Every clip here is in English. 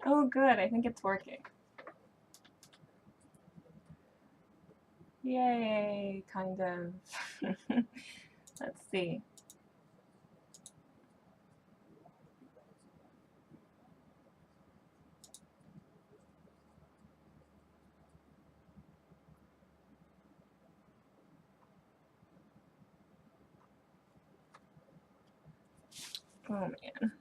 Oh, good. I think it's working. Yay, kind of. Let's see. Oh, man.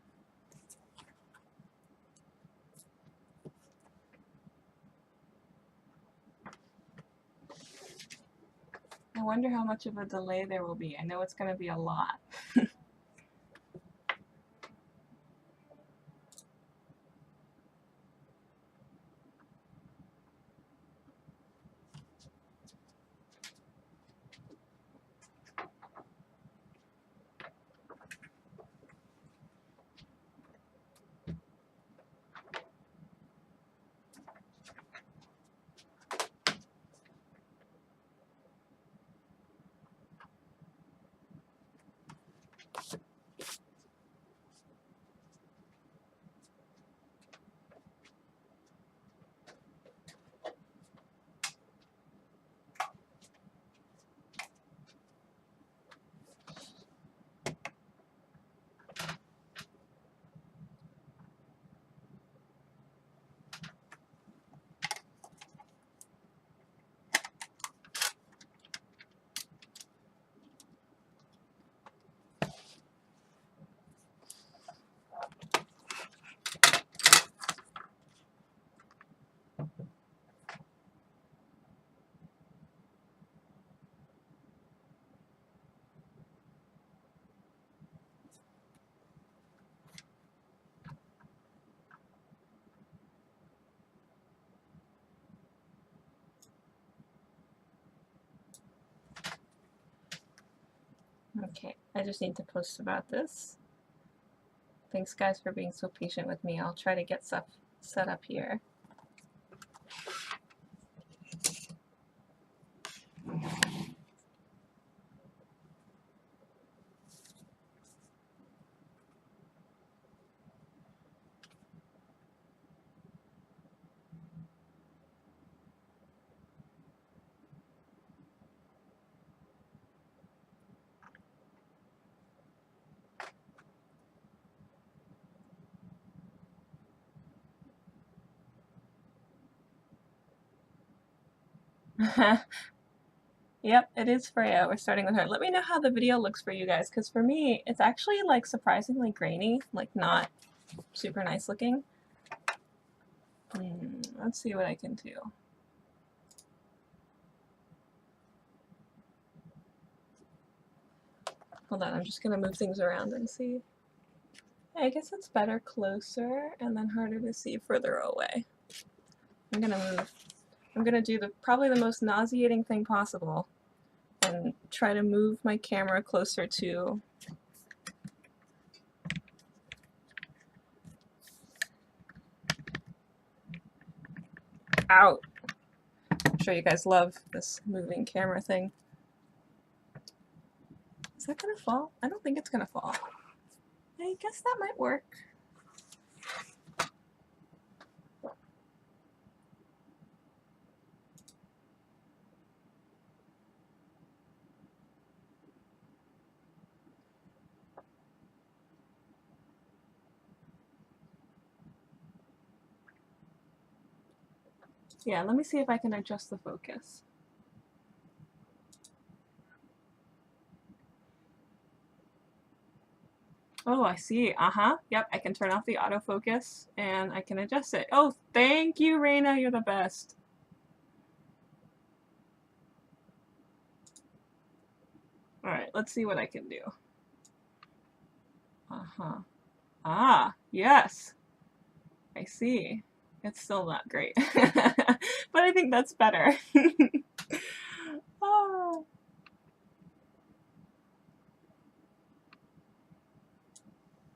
I wonder how much of a delay there will be. I know it's going to be a lot. Okay, I just need to post about this. Thanks, guys, for being so patient with me. I'll try to get stuff set up here. Yep, it is Freya. We're starting with her. Let me know how the video looks for you guys, because for me, it's actually like surprisingly grainy, like not super nice looking. Let's see what I can do. Hold on, I'm just gonna move things around and see. I guess it's better closer and then harder to see further away. I'm gonna do probably the most nauseating thing possible and try to move my camera closer to out. I'm sure you guys love this moving camera thing. Is that gonna fall? I don't think it's gonna fall. I guess that might work. Yeah, let me see if I can adjust the focus. Oh, I see. Uh-huh. Yep, I can turn off the autofocus and I can adjust it. Oh, thank you, Raina. You're the best. All right, let's see what I can do. Uh-huh. Ah, yes. I see. It's still not great. But I think that's better. Oh.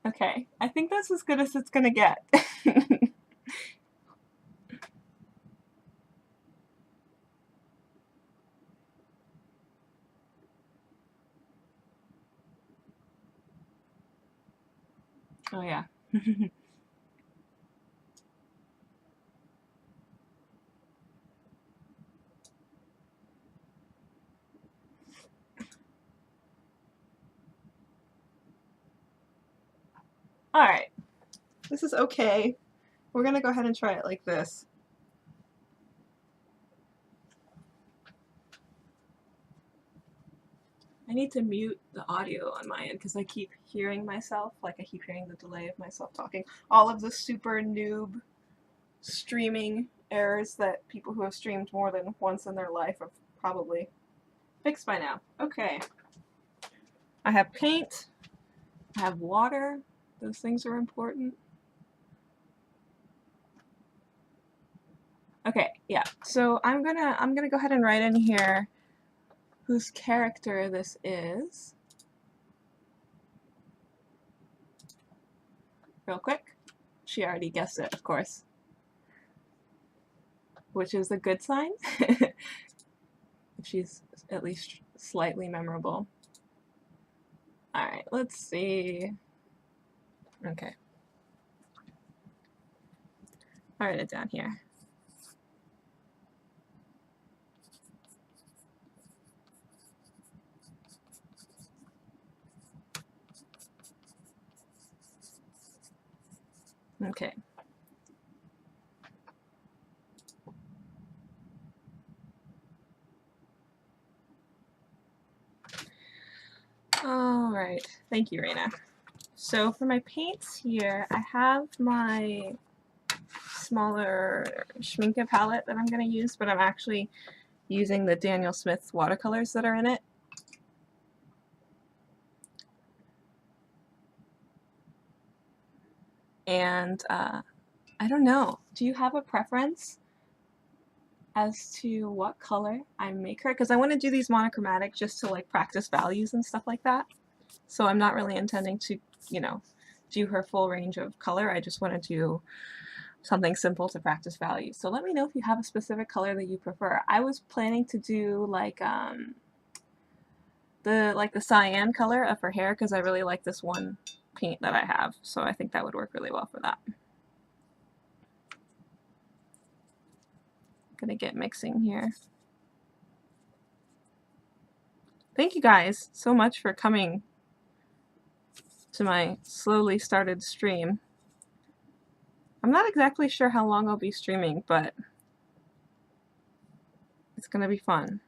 Okay, I think that's as good as it's gonna get. Oh yeah. All right, this is okay. We're gonna go ahead and try it like this. I need to mute the audio on my end because I keep hearing myself, like I keep hearing the delay of myself talking. All of the super noob streaming errors that people who have streamed more than once in their life have probably fixed by now. Okay. I have paint. I have water. Those things are important. Okay, yeah. So I'm gonna go ahead and write in here whose character this is. Real quick. She already guessed it, of course. Which is a good sign. If she's at least slightly memorable. Alright, let's see. Okay. I'll write it down here. Okay. Alright. Thank you, Raina. So for my paints here, I have my smaller Schminke palette that I'm going to use, but I'm actually using the Daniel Smith watercolors that are in it. And I don't know. Do you have a preference as to what color I make her? Because I want to do these monochromatic just to like practice values and stuff like that. So I'm not really intending to, you know, do her full range of color. I just want to do something simple to practice values. So let me know if you have a specific color that you prefer. I was planning to do like the cyan color of her hair because I really like this one paint that I have. So I think that would work really well for that. Gonna get mixing here. Thank you guys so much for coming to my slowly started stream. I'm not exactly sure how long I'll be streaming, but it's gonna be fun.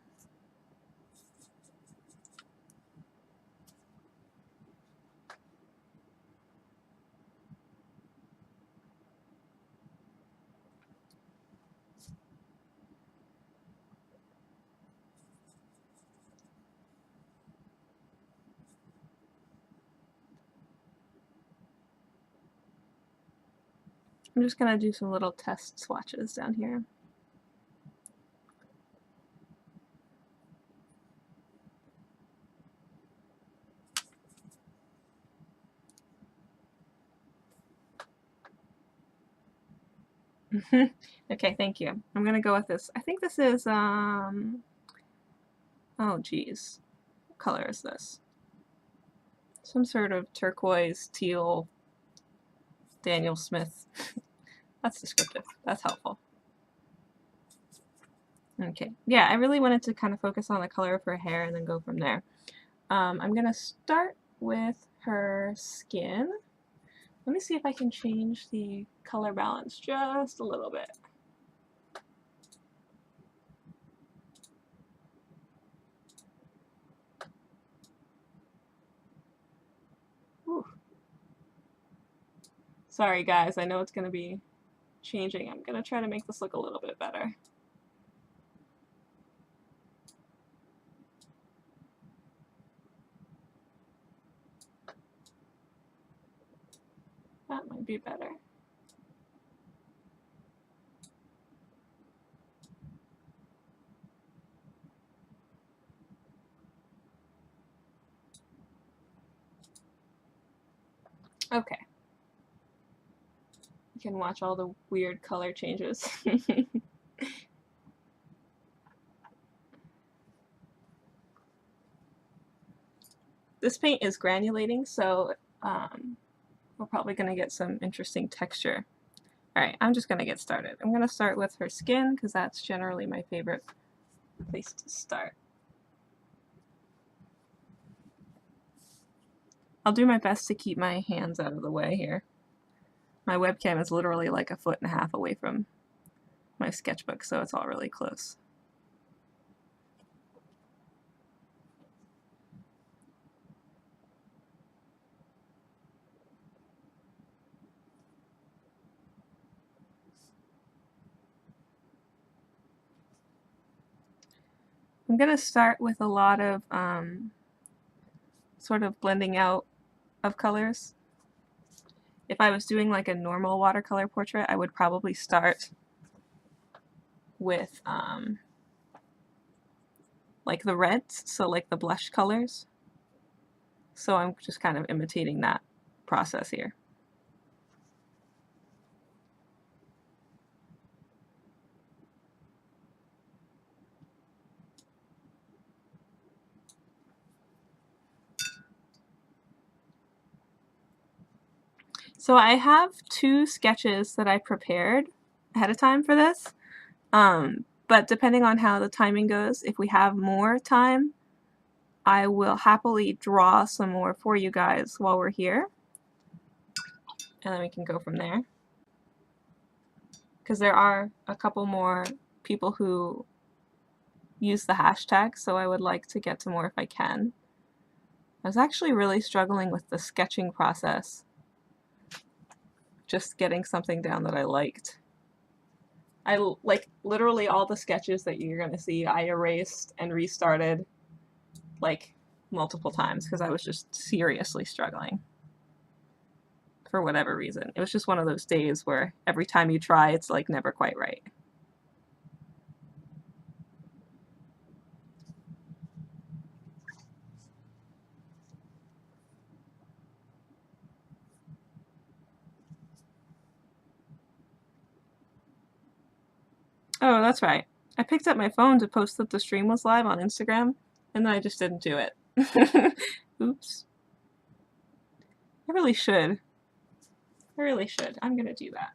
I'm just gonna do some little test swatches down here. Okay, thank you. I'm gonna go with this. I think this is oh geez. What color is this? Some sort of turquoise, teal, Daniel Smith. That's descriptive. That's helpful. Okay. Yeah, I really wanted to kind of focus on the color of her hair and then go from there. I'm gonna start with her skin. Let me see if I can change the color balance just a little bit. Ooh. Sorry guys, I know it's going to be changing. I'm going to try to make this look a little bit better. That might be better. Okay. You can watch all the weird color changes. This paint is granulating, so we're probably going to get some interesting texture. Alright, I'm just going to get started. I'm going to start with her skin, because that's generally my favorite place to start. I'll do my best to keep my hands out of the way here. My webcam is literally like 1.5 feet away from my sketchbook, so it's all really close. I'm going to start with a lot of sort of blending out of colors. If I was doing like a normal watercolor portrait, I would probably start with like the reds, so like the blush colors. So I'm just kind of imitating that process here. So I have 2 sketches that I prepared ahead of time for this, but depending on how the timing goes, if we have more time, I will happily draw some more for you guys while we're here, and then we can go from there. Because there are a couple more people who use the hashtag, so I would like to get to more if I can. I was actually really struggling with the sketching process. Just getting something down that I liked. I like literally all the sketches that you're gonna see I erased and restarted like multiple times because I was just seriously struggling for whatever reason. It was just one of those days where every time you try it's like never quite right. Oh, that's right. I picked up my phone to post that the stream was live on Instagram, and then I just didn't do it. Oops. I really should. I really should. I'm gonna do that.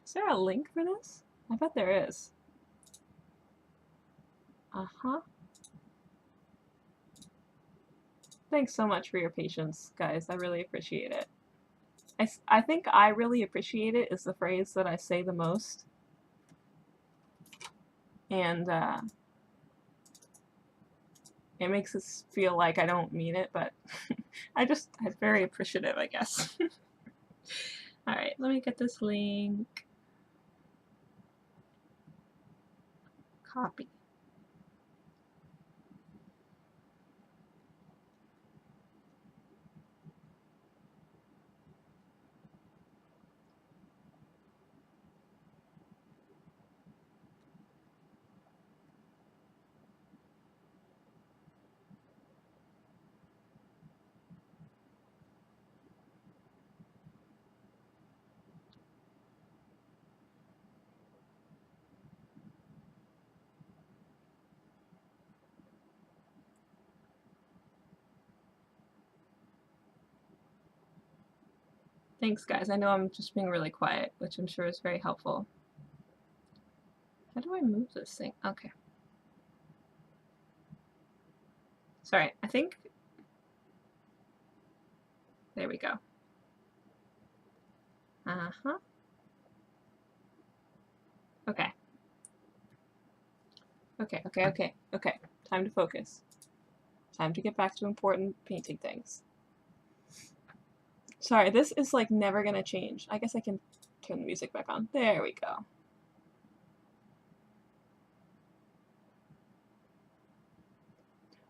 Is there a link for this? I bet there is. Uh-huh. Thanks so much for your patience, guys. I really appreciate it. I think I really appreciate it is the phrase that I say the most. And it makes us feel like I don't mean it, but I'm very appreciative, I guess. Alright, let me get this link. Copy. Thanks, guys. I know I'm just being really quiet, which I'm sure is very helpful. How do I move this thing? Okay. Sorry, I think, there we go. Uh-huh. Okay. Okay. Time to focus. Time to get back to important painting things. Sorry, this is like never gonna change. I guess I can turn the music back on. There we go.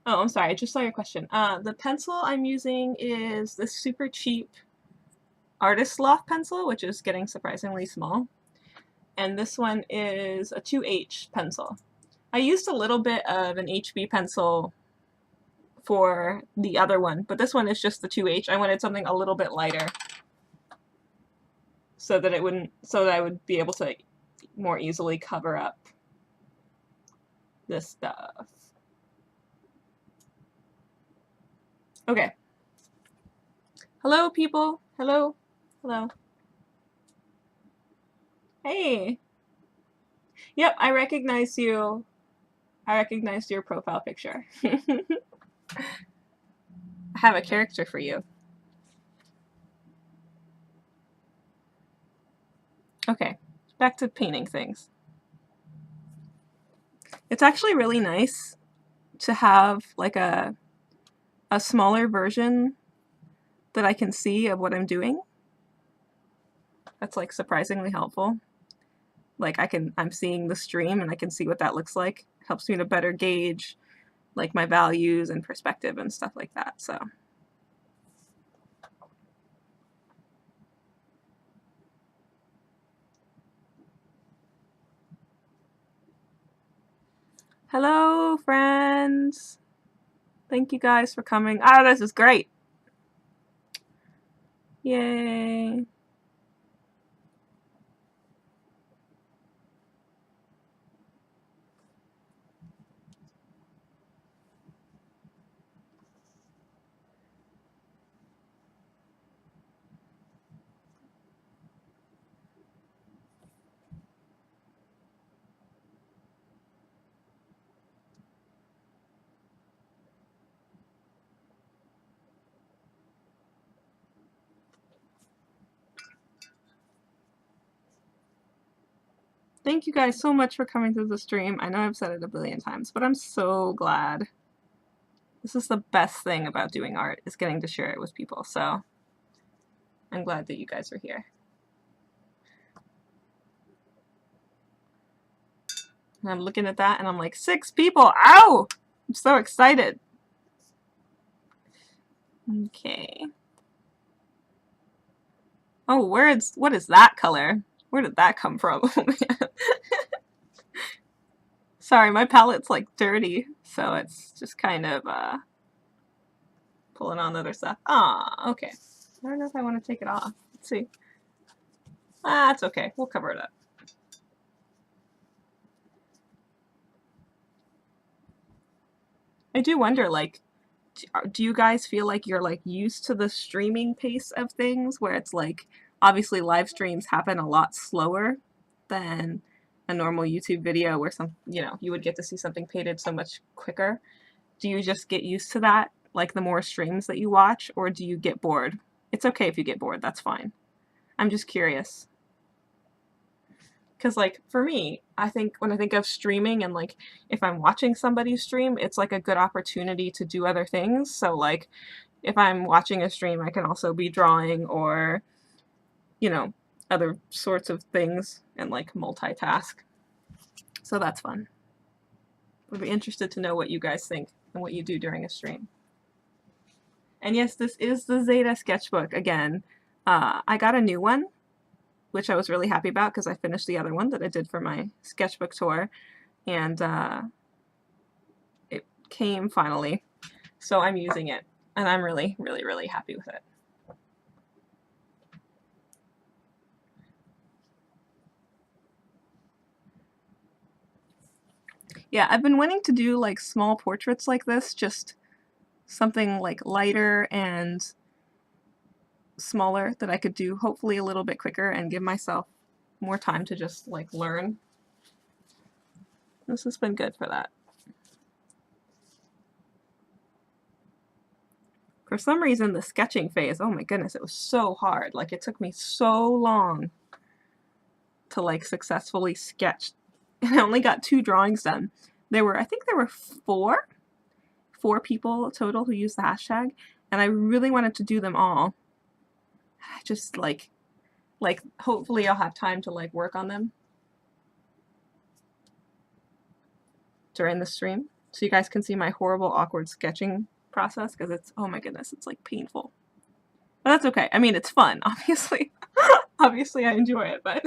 Oh, I'm sorry, I just saw your question. The pencil I'm using is this super cheap Artist Loft pencil, which is getting surprisingly small. And this one is a 2H pencil. I used a little bit of an HB pencil for the other one, but this one is just the 2H. I wanted something a little bit lighter so that it wouldn't, so that I would be able to more easily cover up this stuff. Okay. Hello, people. Hello. Hello. Hey. Yep, I recognize you. I recognized your profile picture. I have a character for you. Okay, back to painting things. It's actually really nice to have like a smaller version that I can see of what I'm doing. That's like surprisingly helpful. Like I'm seeing the stream and I can see what that looks like. It helps me to better gauge like my values and perspective and stuff like that. So hello, friends. Thank you guys for coming. Oh, this is great. Yay. Thank you guys so much for coming to the stream. I know I've said it a billion times, but I'm so glad. This is the best thing about doing art, is getting to share it with people. So I'm glad that you guys are here. And I'm looking at that and I'm like, 6 people, ow! I'm so excited. Okay. Oh, what is that color? Where did that come from? Sorry, my palette's like dirty, so it's just kind of pulling on other stuff. Ah, okay. I don't know if I want to take it off. Let's see. Ah, it's okay. We'll cover it up. I do wonder, like, do you guys feel like you're like used to the streaming pace of things, where it's like, obviously live streams happen a lot slower than a normal YouTube video where you would get to see something painted so much quicker. Do you just get used to that, like the more streams that you watch, or do you get bored? It's okay if you get bored, that's fine. I'm just curious. Because, like, for me, I think when I think of streaming and, like, if I'm watching somebody stream, it's, like, a good opportunity to do other things. So, like, if I'm watching a stream, I can also be drawing or, other sorts of things and, like, multitask. So that's fun. I'd be interested to know what you guys think and what you do during a stream. And yes, this is the Zeta sketchbook again. I got a new one, which I was really happy about because I finished the other one that I did for my sketchbook tour, and it came finally. So I'm using it, and I'm really, really, really happy with it. Yeah, I've been wanting to do like small portraits like this, just something like lighter and smaller that I could do hopefully a little bit quicker and give myself more time to just like learn. This has been good for that. For some reason, the sketching phase, oh my goodness, it was so hard. Like, it took me so long to, like, successfully sketch. And I only got 2 drawings done. I think there were 4 people total who used the hashtag, and I really wanted to do them all. I just, like, hopefully I'll have time to, like, work on them during the stream, so you guys can see my horrible, awkward sketching process, because it's, oh my goodness, it's, like, painful. But that's okay. I mean, it's fun, obviously. Obviously, I enjoy it, but...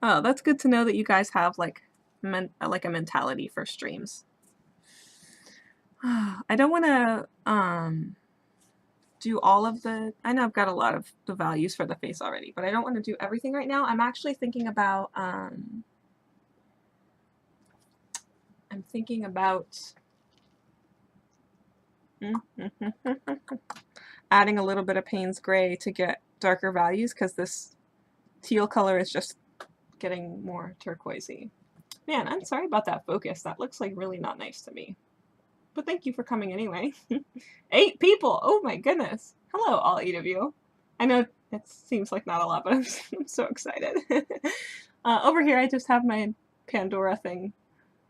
Oh, that's good to know that you guys have, like, a mentality for streams. I don't want to, do all of the... I know I've got a lot of the values for the face already, but I don't want to do everything right now. I'm actually thinking about, adding a little bit of Payne's Gray to get darker values, because this teal color is just getting more turquoisey. Man, I'm sorry about that focus. That looks like really not nice to me. But thank you for coming anyway. 8 people! Oh my goodness! Hello, all 8 of you. I know it seems like not a lot, but I'm so excited. Over here, I just have my Pandora thing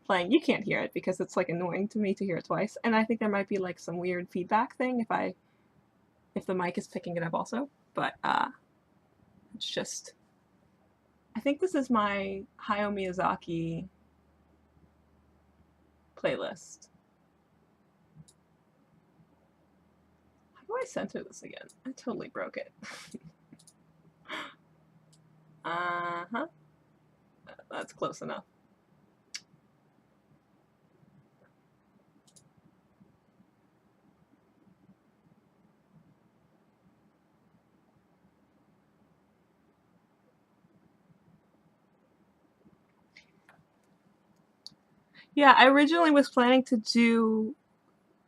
playing. You can't hear it because it's, like, annoying to me to hear it twice. And I think there might be, like, some weird feedback thing if the mic is picking it up also. But it's just... I think this is my Hayao Miyazaki playlist. How do I center this again? I totally broke it. Uh-huh. That's close enough. Yeah, I originally was planning to do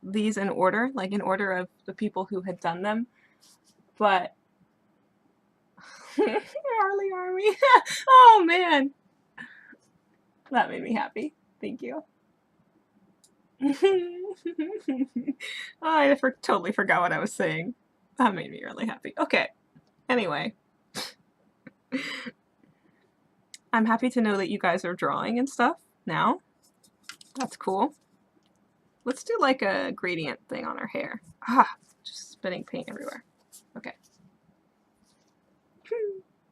these in order, like in order of the people who had done them, but... Arlie Army! Oh man! That made me happy. Thank you. Oh, I totally forgot what I was saying. That made me really happy. Okay. Anyway. I'm happy to know that you guys are drawing and stuff now. That's cool. Let's do like a gradient thing on our hair. Ah, just spitting paint everywhere. Okay.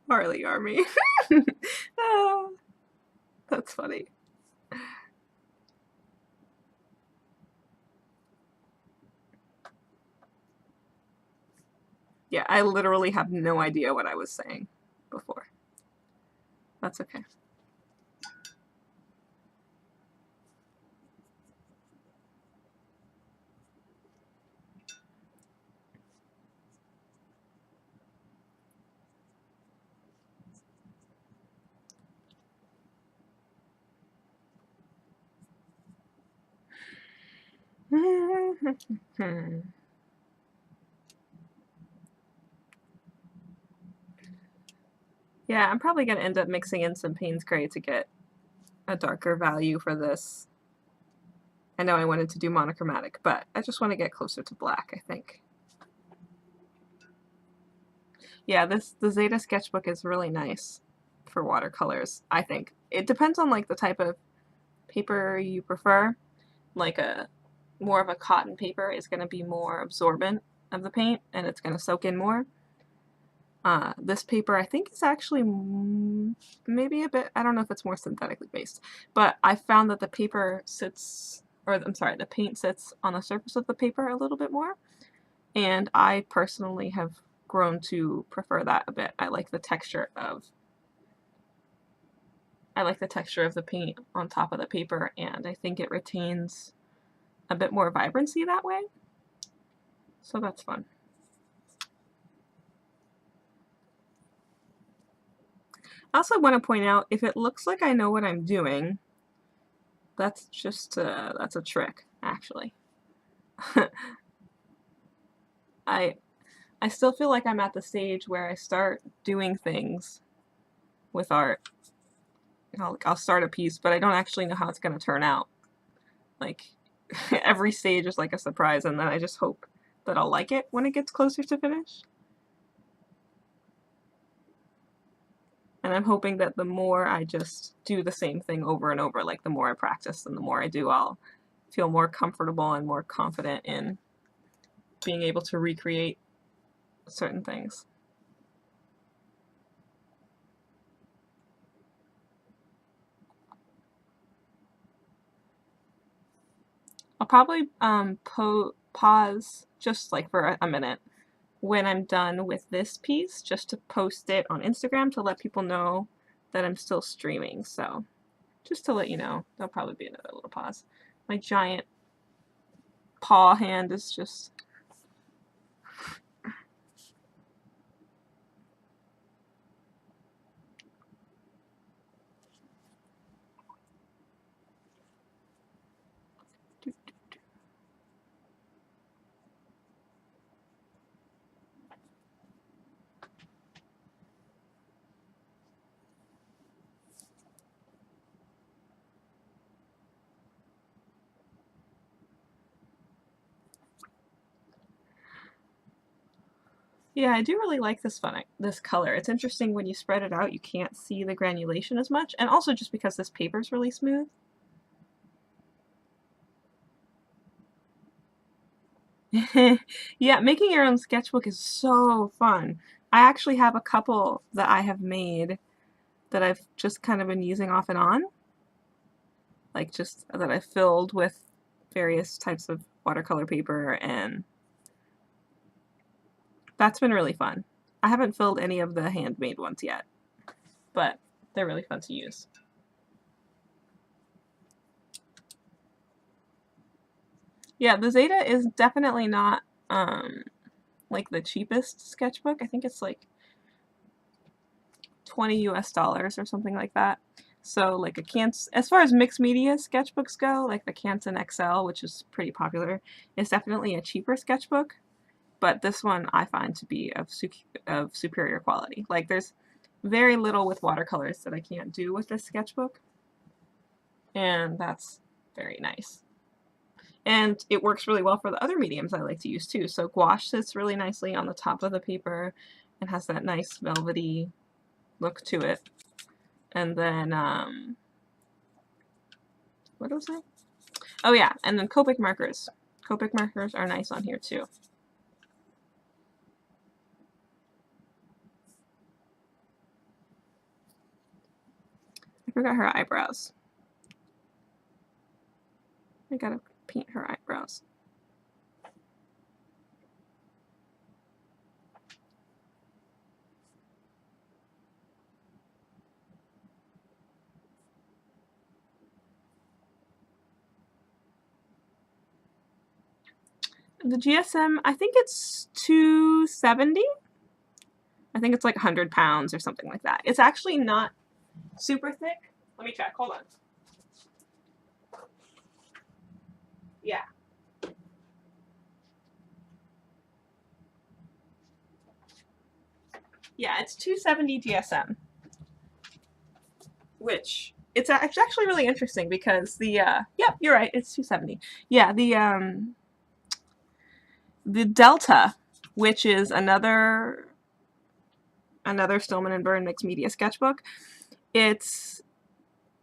Arlie Army. Oh, that's funny. Yeah, I literally have no idea what I was saying before. That's okay. Yeah, I'm probably going to end up mixing in some Payne's Gray to get a darker value for this. I know I wanted to do monochromatic, but I just want to get closer to black, I think. Yeah, the Zeta sketchbook is really nice for watercolors, I think. It depends on like the type of paper you prefer. Like more of a cotton paper is going to be more absorbent of the paint, and it's going to soak in more. This paper I think is actually maybe a bit, I don't know if it's more synthetically based, but I found that the paper sits, or I'm sorry, the paint sits on the surface of the paper a little bit more, and I personally have grown to prefer that a bit. I like the texture of the paint on top of the paper, and I think it retains a bit more vibrancy that way, so that's fun. I also want to point out, if it looks like I know what I'm doing, that's just that's a trick, actually. I I still feel like I'm at the stage where I start doing things with art. I'll start a piece, but I don't actually know how it's going to turn out. Like, every stage is like a surprise, and then I just hope that I'll like it when it gets closer to finish. And I'm hoping that the more I just do the same thing over and over, like the more I practice and the more I do, I'll feel more comfortable and more confident in being able to recreate certain things. I'll probably pause just like for a minute when I'm done with this piece, just to post it on Instagram to let people know that I'm still streaming. So just to let you know, there'll probably be another little pause. My giant paw hand is just... Yeah, I do really like this color. It's interesting when you spread it out, you can't see the granulation as much, and also just because this paper is really smooth. Yeah, making your own sketchbook is so fun. I actually have a couple that I have made that I've just kind of been using off and on, like just that I filled with various types of watercolor paper, and that's been really fun. I haven't filled any of the handmade ones yet, but they're really fun to use. Yeah, the Zeta is definitely not like the cheapest sketchbook. I think it's like $20 US or something like that. So like as far as mixed media sketchbooks go, like the Canson XL, which is pretty popular, is definitely a cheaper sketchbook. But this one I find to be of superior quality. Like there's very little with watercolors that I can't do with this sketchbook, and that's very nice. And it works really well for the other mediums I like to use too. So gouache sits really nicely on the top of the paper and has that nice velvety look to it. And then, what was it? Oh yeah, and then Copic markers. Copic markers are nice on here too. I forgot her eyebrows. I gotta paint her eyebrows. The GSM, I think it's $270. I think it's like 100 pounds or something like that. It's actually not super thick. Let me check. Hold on. Yeah. Yeah, it's 270 GSM. Which it's actually really interesting because the yep, you're right, it's 270. Yeah, the Delta, which is another Stillman and Byrne mixed media sketchbook, and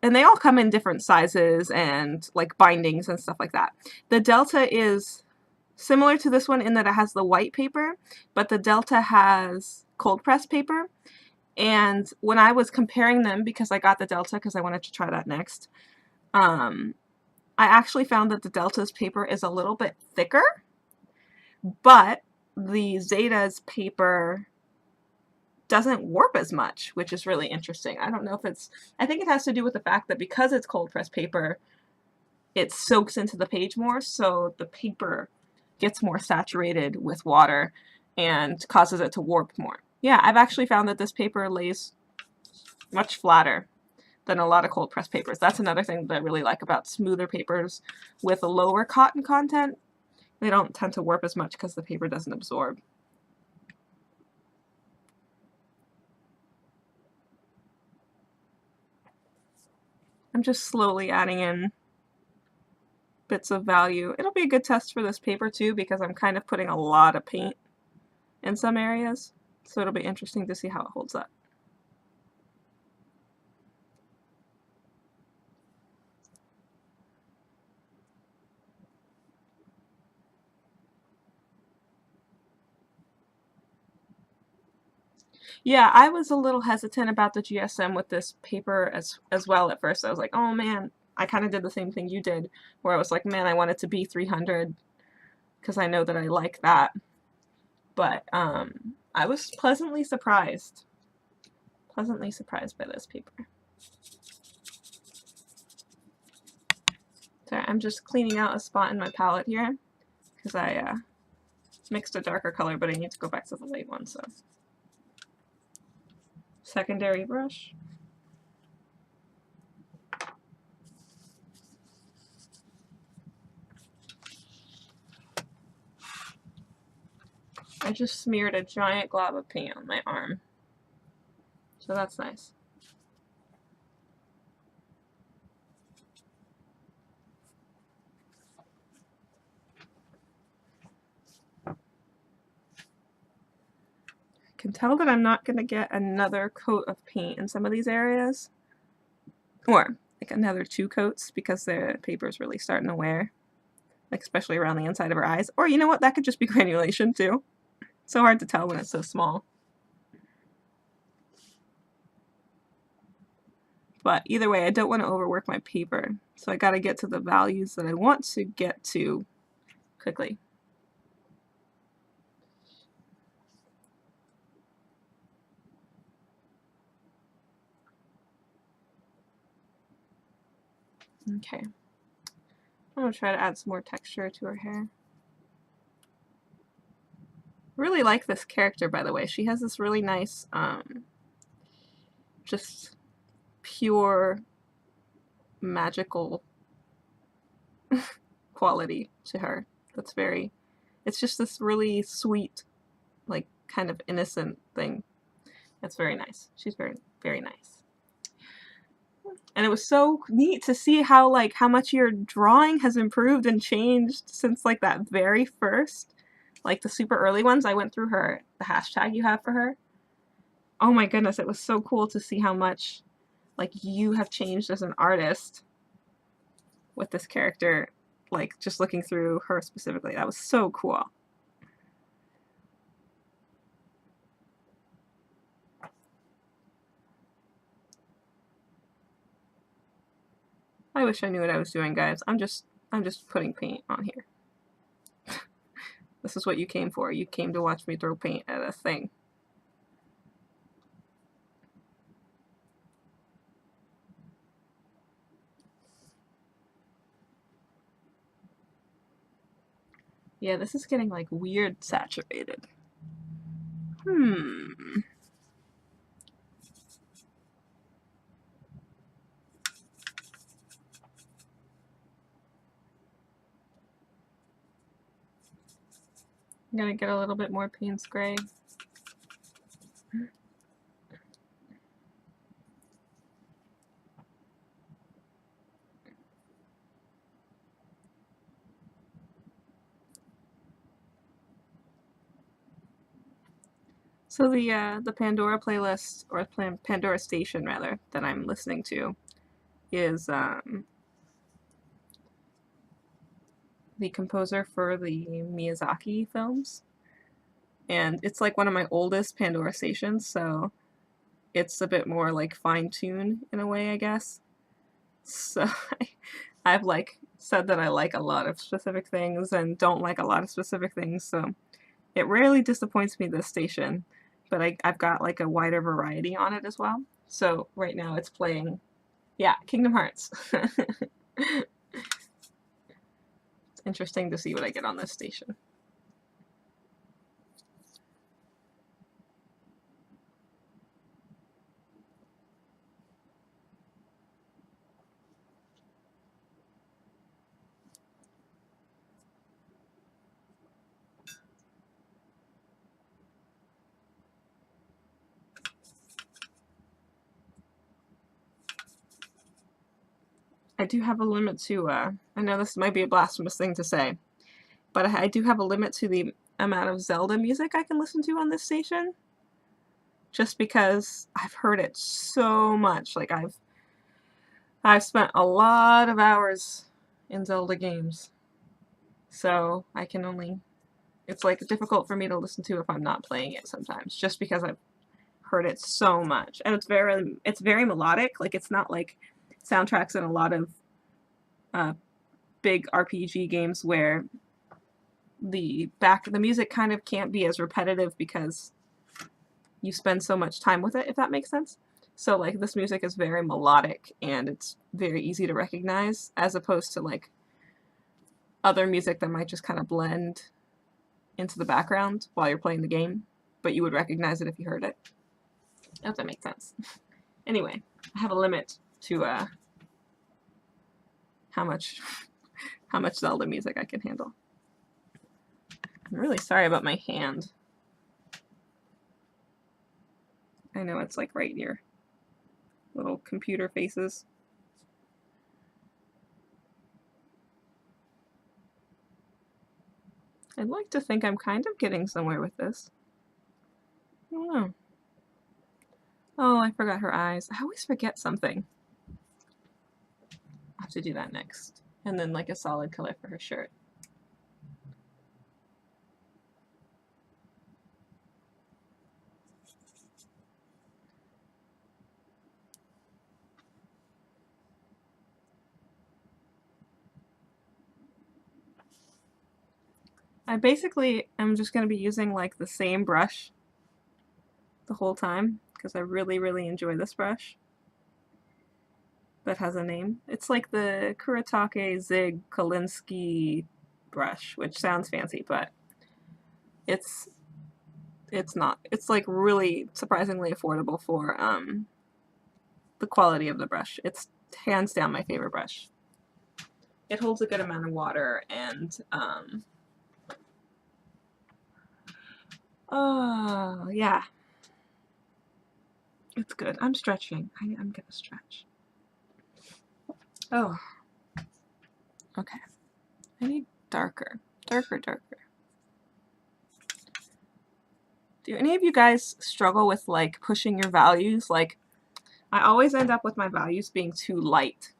they all come in different sizes and like bindings and stuff like that. The Delta is similar to this one in that it has the white paper, but the Delta has cold press paper. And when I was comparing them, because I got the Delta because I wanted to try that next, I actually found that the Delta's paper is a little bit thicker, but the Zeta's paper doesn't warp as much, which is really interesting. I don't know if I think it has to do with the fact that because it's cold press paper, it soaks into the page more, so the paper gets more saturated with water and causes it to warp more. Yeah, I've actually found that this paper lays much flatter than a lot of cold press papers. That's another thing that I really like about smoother papers with a lower cotton content. They don't tend to warp as much because the paper doesn't absorb. I'm just slowly adding in bits of value. It'll be a good test for this paper too because I'm kind of putting a lot of paint in some areas. So it'll be interesting to see how it holds up. Yeah, I was a little hesitant about the GSM with this paper as well at first. I was like, oh man, I kind of did the same thing you did, where I was like, man, I want it to be 300 because I know that I like that. But I was pleasantly surprised by this paper. Sorry, I'm just cleaning out a spot in my palette here because I mixed a darker color, but I need to go back to the light one, so. Secondary brush. I just smeared a giant glob of paint on my arm, so that's nice. Can tell that I'm not going to get another coat of paint in some of these areas, or like another 2 coats because the paper is really starting to wear, like especially around the inside of her eyes. Or you know what, that could just be granulation too. It's so hard to tell when it's so small. But either way, I don't want to overwork my paper, so I got to get to the values that I want to get to quickly. Okay. I'm going to try to add some more texture to her hair. Really like this character, by the way. She has this really nice, just pure magical quality to her. That's very, it's just this really sweet, like kind of innocent thing. That's very nice. She's very, very nice. And it was so neat to see how much your drawing has improved and changed since like that very first, like the super early ones. I went through the hashtag you have for her. Oh my goodness, it was so cool to see how much like you have changed as an artist with this character, like just looking through her specifically. That was so cool. I wish I knew what I was doing, guys. I'm just putting paint on here. This is what you came for. You came to watch me throw paint at a thing. Yeah, this is getting like weird saturated. I'm gonna get a little bit more Payne's Gray. So the Pandora playlist, or Pandora station rather, that I'm listening to is the composer for the Miyazaki films. And it's like one of my oldest Pandora stations, so it's a bit more like fine-tuned in a way, I guess. So I've like said that I like a lot of specific things and don't like a lot of specific things, so it rarely disappoints me, this station, but I've got like a wider variety on it as well. So right now it's playing, yeah, Kingdom Hearts. It's interesting to see what I get on this station. I do have a limit to, I know this might be a blasphemous thing to say, but I do have a limit to the amount of Zelda music I can listen to on this station. Just because I've heard it so much. Like I've spent a lot of hours in Zelda games. So I can only, it's like difficult for me to listen to if I'm not playing it sometimes, just because I've heard it so much. And it's very melodic. Like it's not like soundtracks in a lot of big RPG games where the music kind of can't be as repetitive because you spend so much time with it, if that makes sense. So like this music is very melodic and it's very easy to recognize, as opposed to like other music that might just kind of blend into the background while you're playing the game, but you would recognize it if you heard it. If that makes sense. Anyway, I have a limit to how much Zelda music I can handle. I'm really sorry about my hand. I know it's like right near little computer faces. I'd like to think I'm kind of getting somewhere with this. I don't know. Oh, I forgot her eyes. I always forget something. I'll have to do that next. And then like a solid color for her shirt. I basically am just going to be using like the same brush the whole time because I really, really enjoy this brush that has a name. It's like the Kuretake Zig Kolinsky brush, which sounds fancy, but it's not. It's like really surprisingly affordable for the quality of the brush. It's hands down my favorite brush. It holds a good amount of water and oh yeah, it's good. I'm stretching. I'm gonna stretch. Oh, okay. I need darker. Do any of you guys struggle with like pushing your values? Like I always end up with my values being too light.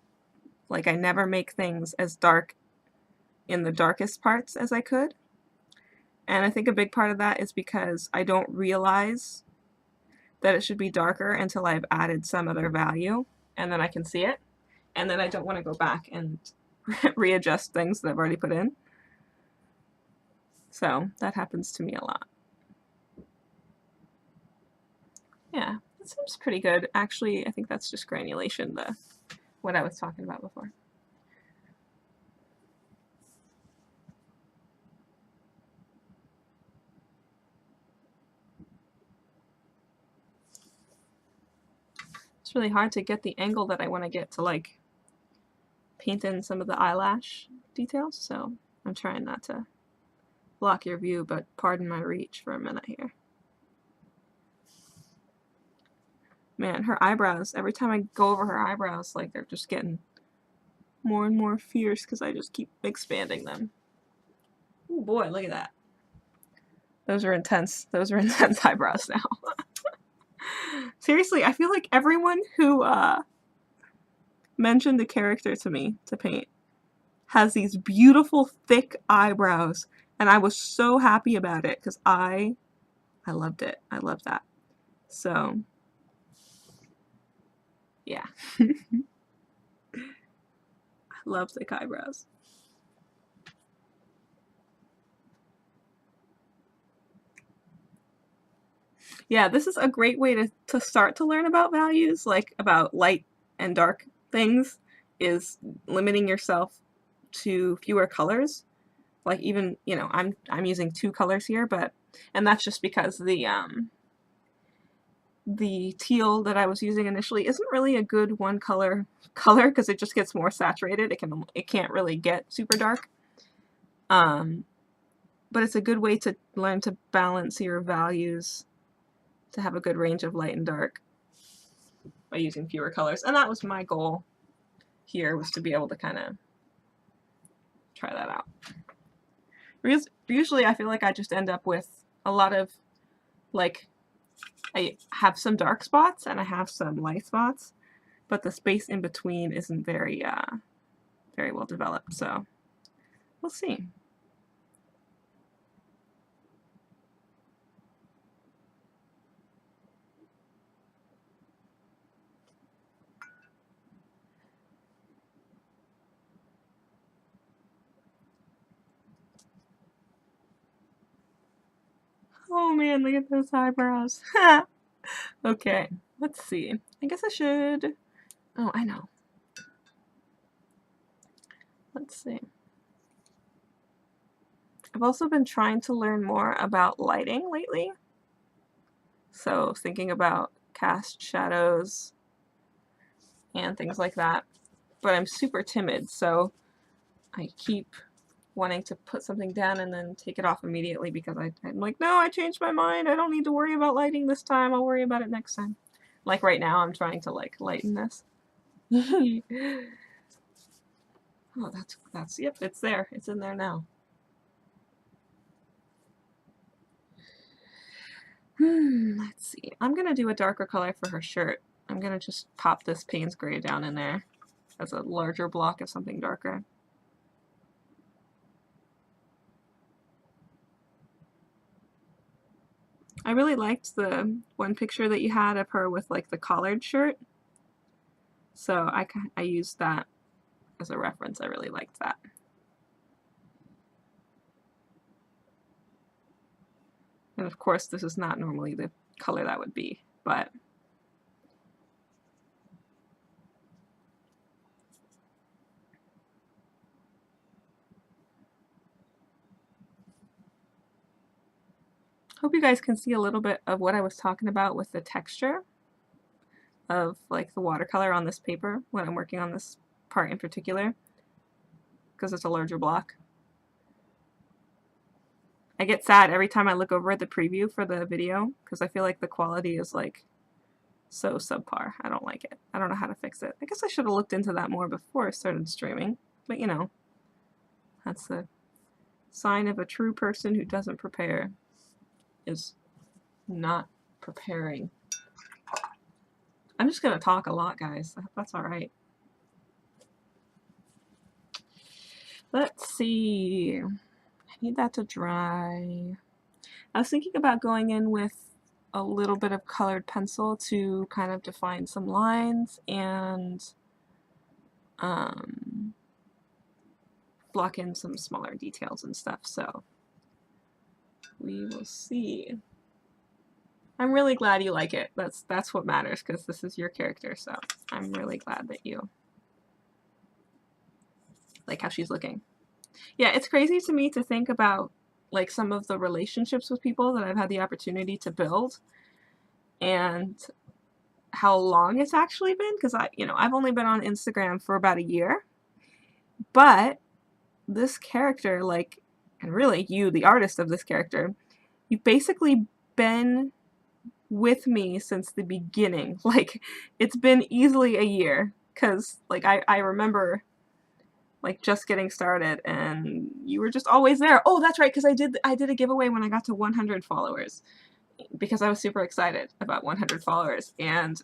Like I never make things as dark in the darkest parts as I could. And I think a big part of that is because I don't realize that it should be darker until I've added some other value and then I can see it. And then I don't want to go back and readjust things that I've already put in. So that happens to me a lot. Yeah, that seems pretty good. Actually, I think that's just granulation, what I was talking about before. It's really hard to get the angle that I want to get to like paint in some of the eyelash details, so I'm trying not to block your view, but pardon my reach for a minute here. Man, her eyebrows, every time I go over her eyebrows, like they're just getting more and more fierce because I just keep expanding them. Oh boy, look at that. Those are intense eyebrows now. Seriously, I feel like everyone who mentioned a character to me to paint has these beautiful thick eyebrows, and I was so happy about it because I loved it. I loved that. So yeah. I love thick eyebrows. Yeah, this is a great way to start to learn about values, like about light and dark things, is limiting yourself to fewer colors. Like even, you know, I'm using 2 colors here, and that's just because the teal that I was using initially isn't really a good one color because it just gets more saturated. It can't really get super dark. But it's a good way to learn to balance your values to have a good range of light and dark by using fewer colors. And that was my goal here was to be able to kind of try that out. Usually I feel like I just end up with a lot of, like, I have some dark spots and I have some light spots, but the space in between isn't very well developed, so we'll see. Oh man, look at those eyebrows. Okay, let's see. I guess I should... Oh, I know. Let's see. I've also been trying to learn more about lighting lately. So thinking about cast shadows and things like that. But I'm super timid, so I keep wanting to put something down and then take it off immediately because I'm like, no, I changed my mind. I don't need to worry about lighting this time. I'll worry about it next time. Like right now, I'm trying to like lighten this. Oh, that's, yep, it's there. It's in there now. Let's see. I'm gonna do a darker color for her shirt. I'm gonna just pop this Payne's Gray down in there as a larger block of something darker. I really liked the one picture that you had of her with like the collared shirt. So I used that as a reference. I really liked that. And of course, this is not normally the color that would be, but hope you guys can see a little bit of what I was talking about with the texture of like the watercolor on this paper when I'm working on this part in particular, because it's a larger block. I get sad every time I look over at the preview for the video because I feel like the quality is like so subpar. I don't like it. I don't know how to fix it. I guess I should have looked into that more before I started streaming, but you know, that's the sign of a true person who doesn't prepare, is not preparing. I'm just gonna talk a lot, guys. That's alright. Let's see. I need that to dry. I was thinking about going in with a little bit of colored pencil to kind of define some lines and block in some smaller details and stuff, so we will see. I'm really glad you like it. That's what matters, because this is your character, so I'm really glad that you like how she's looking. Yeah, it's crazy to me to think about like some of the relationships with people that I've had the opportunity to build and how long it's actually been, because I've only been on Instagram for about a year, but this character, like, and really you, the artist of this character, you've basically been with me since the beginning. Like, it's been easily a year, because like I remember like just getting started and you were just always there. Oh, that's right, because I did a giveaway when I got to 100 followers because I was super excited about 100 followers, and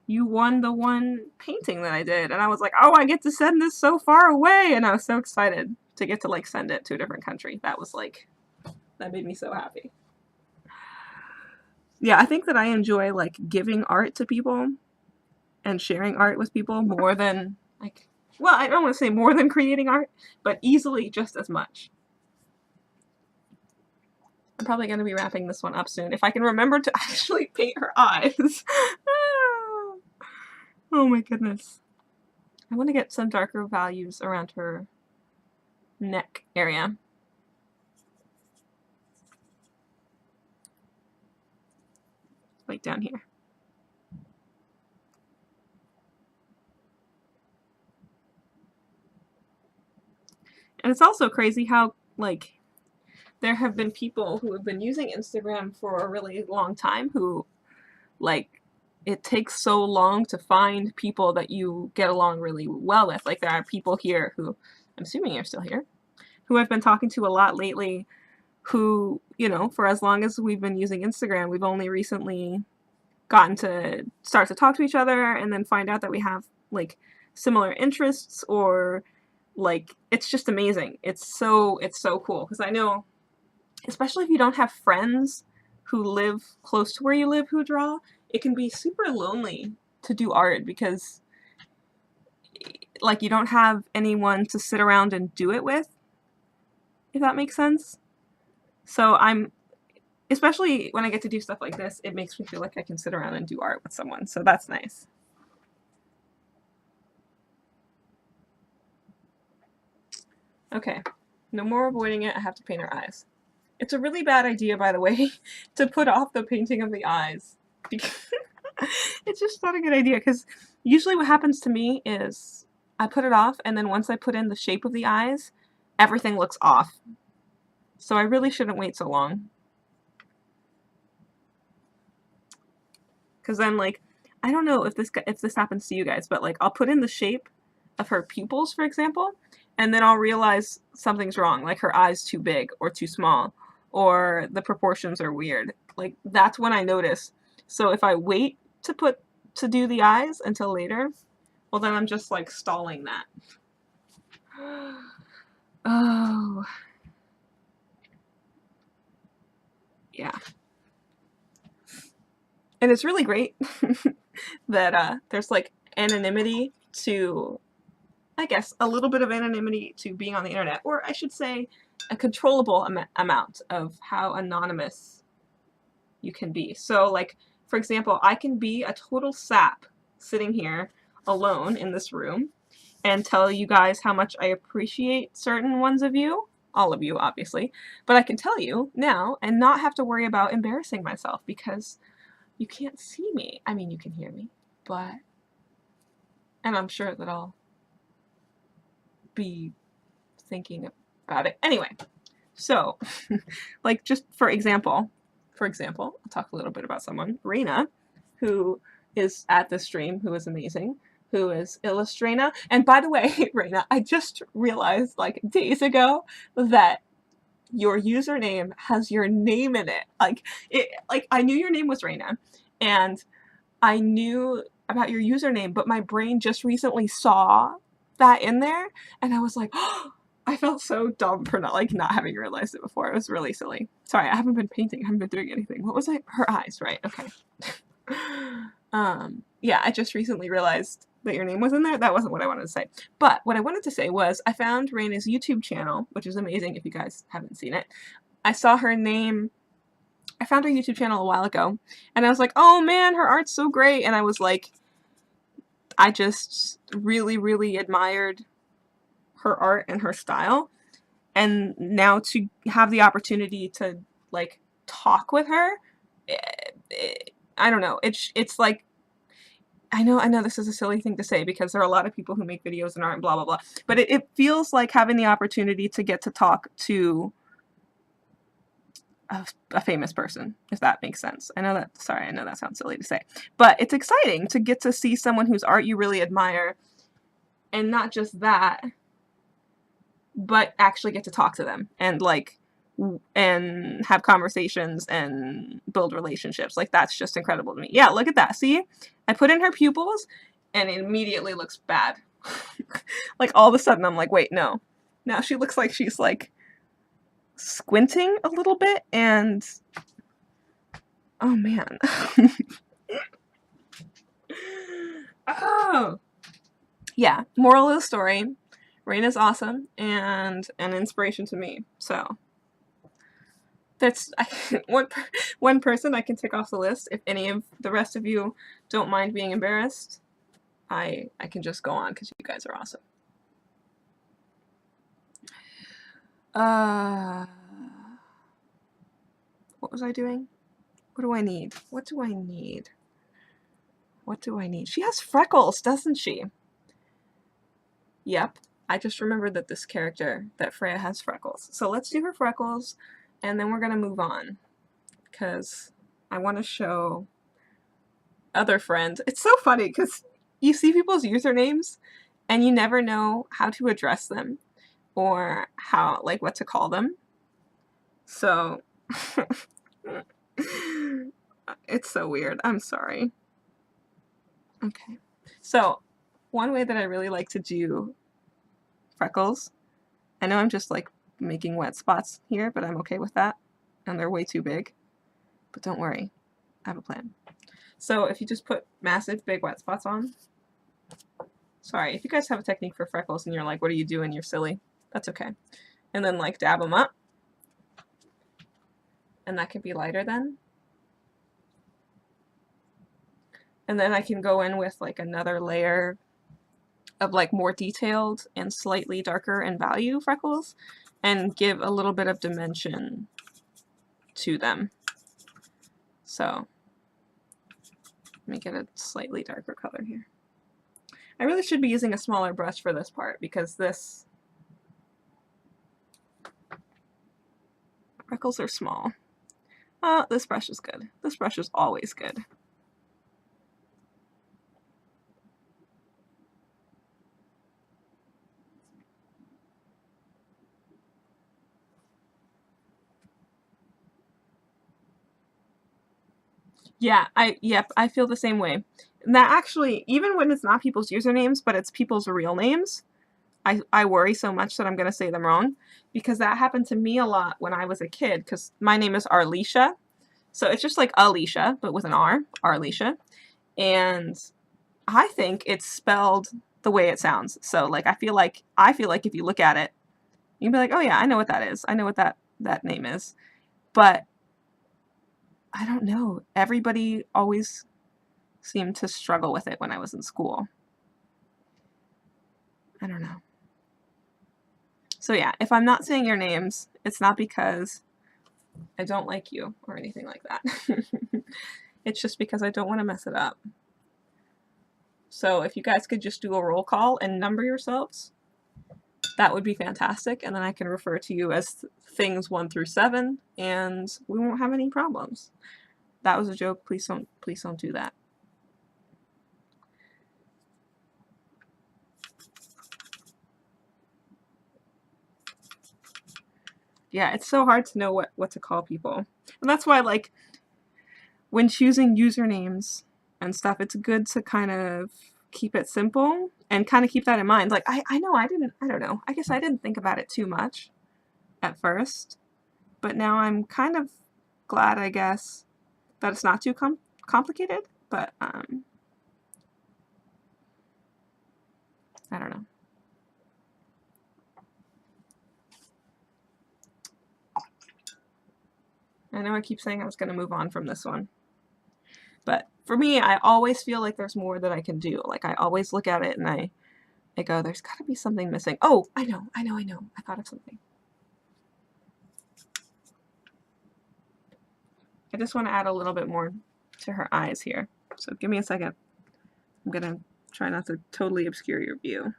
you won the one painting that I did, and I was like, oh, I get to send this so far away, and I was so excited to get to like send it to a different country. That was like, that made me so happy. Yeah, I think that I enjoy like giving art to people and sharing art with people more than like, well, I don't want to say more than creating art, but easily just as much. I'm probably going to be wrapping this one up soon if I can remember to actually paint her eyes. Oh my goodness. I want to get some darker values around her neck area. Like down here. And it's also crazy how, like, there have been people who have been using Instagram for a really long time who, like, it takes so long to find people that you get along really well with. Like there are people here who, I'm assuming you're still here, who I've been talking to a lot lately who, you know, for as long as we've been using Instagram, we've only recently gotten to start to talk to each other and then find out that we have like similar interests, or like it's just amazing. It's so cool because I know, especially if you don't have friends who live close to where you live who draw, it can be super lonely to do art because like you don't have anyone to sit around and do it with, if that makes sense. So I'm, especially when I get to do stuff like this, it makes me feel like I can sit around and do art with someone. So that's nice. Okay, no more avoiding it. I have to paint her eyes. It's a really bad idea, by the way, to put off the painting of the eyes. It's just not a good idea, because usually what happens to me is I put it off, and then once I put in the shape of the eyes, everything looks off. So I really shouldn't wait so long. Because then, like, I don't know if this happens to you guys, but like I'll put in the shape of her pupils, for example, and then I'll realize something's wrong, like her eyes too big or too small, or the proportions are weird. Like that's when I notice. So if I wait to do the eyes until later, well then I'm just like stalling that. Oh. Yeah. And it's really great that there's like anonymity to, I guess, a little bit of anonymity to being on the internet, or I should say a controllable amount of how anonymous you can be. So like, for example, I can be a total sap sitting here alone in this room and tell you guys how much I appreciate certain ones of you, all of you obviously, but I can tell you now and not have to worry about embarrassing myself because you can't see me. I mean, you can hear me, but, and I'm sure that I'll be thinking about it. Anyway, so like just for example, I'll talk a little bit about someone, Raina, who is at the stream, who is amazing, who is Illustrina. And by the way, Raina, I just realized like days ago that your username has your name in it. Like I knew your name was Raina, and I knew about your username, but my brain just recently saw that in there, and I was like, oh, I felt so dumb for not having realized it before. It was really silly. Sorry, I haven't been painting. I haven't been doing anything. What was I? Her eyes, right? Okay. Yeah, I just recently realized that your name was in there. That wasn't what I wanted to say. But what I wanted to say was I found Raina's YouTube channel, which is amazing if you guys haven't seen it. I saw her name. I found her YouTube channel a while ago, and I was like, oh man, her art's so great. And I was like, I just really, really admired her art and her style. And now to have the opportunity to like talk with her, I don't know. It's like, I know this is a silly thing to say because there are a lot of people who make videos and art and blah, blah, blah. But it feels like having the opportunity to get to talk to a famous person, if that makes sense. I know that sounds silly to say. But it's exciting to get to see someone whose art you really admire. And not just that, but actually get to talk to them and like and have conversations and build relationships. Like that's just incredible to me. Yeah, look at that. See? I put in her pupils and it immediately looks bad. Like all of a sudden I'm like, wait, no. Now she looks like she's like squinting a little bit and oh man. Oh. Yeah, moral of the story, Raina's awesome and an inspiration to me. So that's one person I can tick off the list. If any of the rest of you don't mind being embarrassed, I can just go on because you guys are awesome. What was I doing? What do I need? What do I need? What do I need? She has freckles, doesn't she? Yep. I just remembered that this character, that Freya has freckles. So let's do her freckles, and then we're going to move on. Because I want to show other friend. It's so funny because you see people's usernames and you never know how to address them or how, like, what to call them. So, it's so weird. I'm sorry. Okay. So, one way that I really like to do freckles, I know I'm just like making wet spots here, but I'm okay with that. And they're way too big. But don't worry, I have a plan. So if you just put massive big wet spots on, sorry, if you guys have a technique for freckles and you're like, what are you doing? You're silly. That's okay. And then like dab them up. And that can be lighter then. And then I can go in with like another layer of like more detailed and slightly darker in value freckles and give a little bit of dimension to them. So let me get a slightly darker color here. I really should be using a smaller brush for this part because this freckles are small. Oh, this brush is good. This brush is always good. Yeah, I feel the same way. And that actually, even when it's not people's usernames, but it's people's real names, I worry so much that I'm going to say them wrong because that happened to me a lot when I was a kid because my name is Arleesha. So it's just like Alicia, but with an R, Arleesha. And I think it's spelled the way it sounds. So like I feel like if you look at it, you'd be like, "Oh yeah, I know what that is. I know what that name is." But I don't know. Everybody always seemed to struggle with it when I was in school. I don't know. So yeah, if I'm not saying your names, it's not because I don't like you or anything like that. It's just because I don't want to mess it up. So if you guys could just do a roll call and number yourselves, that would be fantastic. And then I can refer to you as things 1 through 7 and we won't have any problems. That was a joke. Please don't do that. Yeah, it's so hard to know what to call people. And that's why, like, when choosing usernames and stuff, it's good to kind of keep it simple and kind of keep that in mind. Like, I know I don't know. I guess I didn't think about it too much at first. But now I'm kind of glad, I guess, that it's not too complicated. But, I don't know. I know I keep saying I was going to move on from this one. But for me, I always feel like there's more that I can do. Like, I always look at it and I go, there's got to be something missing. Oh, I know. I thought of something. I just want to add a little bit more to her eyes here. So give me a second. I'm going to try not to totally obscure your view.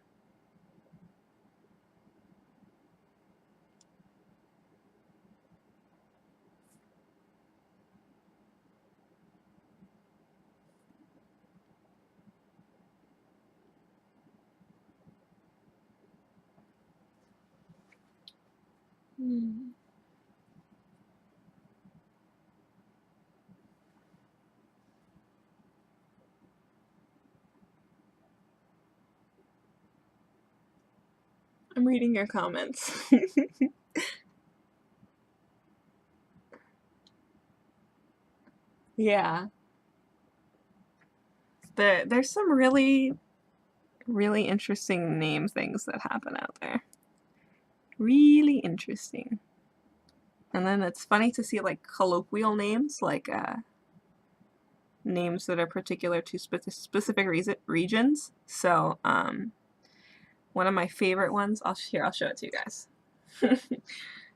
I'm reading your comments. Yeah. There's some really, really interesting name things that happen out there. Really interesting. And then it's funny to see like colloquial names, like names that are particular to specific regions. So one of my favorite ones, I'll show it to you guys.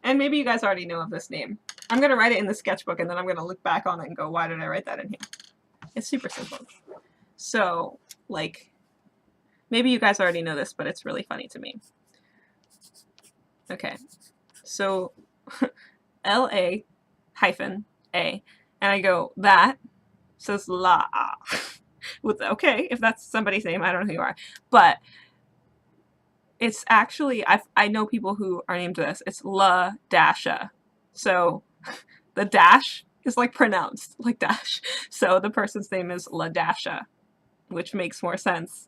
And maybe you guys already know of this name. I'm going to write it in the sketchbook and then I'm going to look back on it and go, why did I write that in here? It's super simple. So, like, maybe you guys already know this, but it's really funny to me. Okay, so LA-A, and I go that, says La. With okay, if that's somebody's name, I don't know who you are, but it's actually I know people who are named this. It's La Dasha, so the dash is like pronounced like dash. So the person's name is La Dasha, which makes more sense.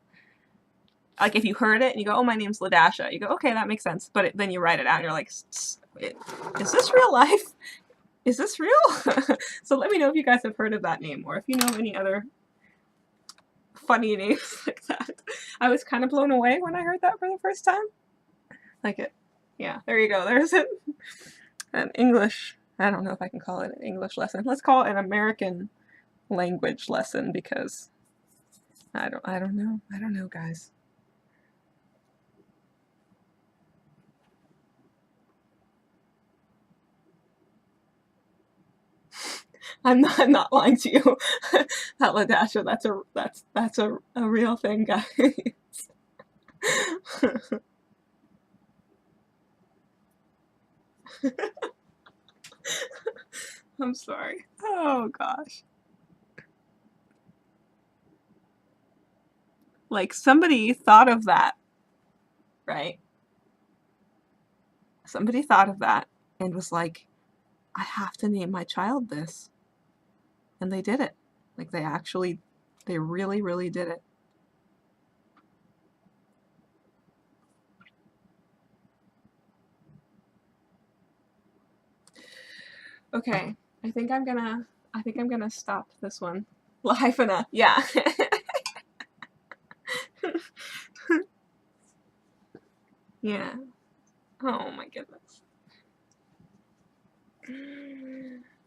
Like if you heard it and you go, "Oh, my name's LaDasha," you go, "Okay, that makes sense." But then you write it out and you're like, "Is this real life? Is this real?" So let me know if you guys have heard of that name or if you know any other funny names like that. I was kind of blown away when I heard that for the first time. Like it. Yeah, there you go. There's it. An English. I don't know if I can call it an English lesson. Let's call it an American language lesson because I don't know. I don't know, guys. I'm not lying to you. That LaDasha, that's a real thing, guys. I'm sorry. Oh gosh. Like somebody thought of that, right? Somebody thought of that and was like, I have to name my child this. And they did it. Like they really, really did it. Okay, I think I'm gonna stop this one live enough. Yeah. Yeah. Oh my goodness.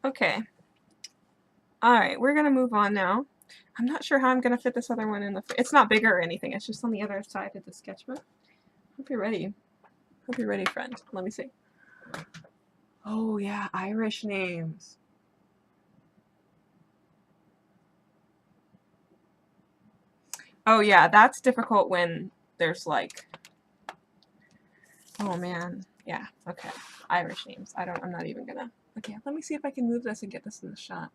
Okay. All right, we're gonna move on now. I'm not sure how I'm gonna fit this other one in the. It's not bigger or anything. It's just on the other side of the sketchbook. Hope you're ready. Hope you're ready, friend. Let me see. Oh yeah, Irish names. Oh yeah, that's difficult when there's like. Oh man, yeah. Okay, Irish names. I'm not even gonna. Okay, let me see if I can move this and get this in the shot.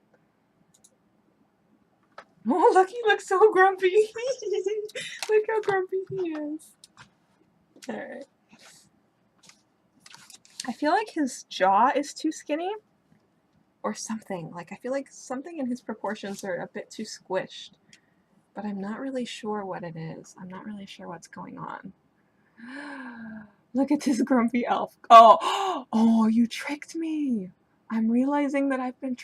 Oh look, he looks so grumpy. Look how grumpy he is. All right. I feel like his jaw is too skinny. Or something. Like I feel like something in his proportions are a bit too squished. But I'm not really sure what it is. I'm not really sure what's going on. Look at this grumpy elf. Oh, oh, you tricked me. I'm realizing that I've been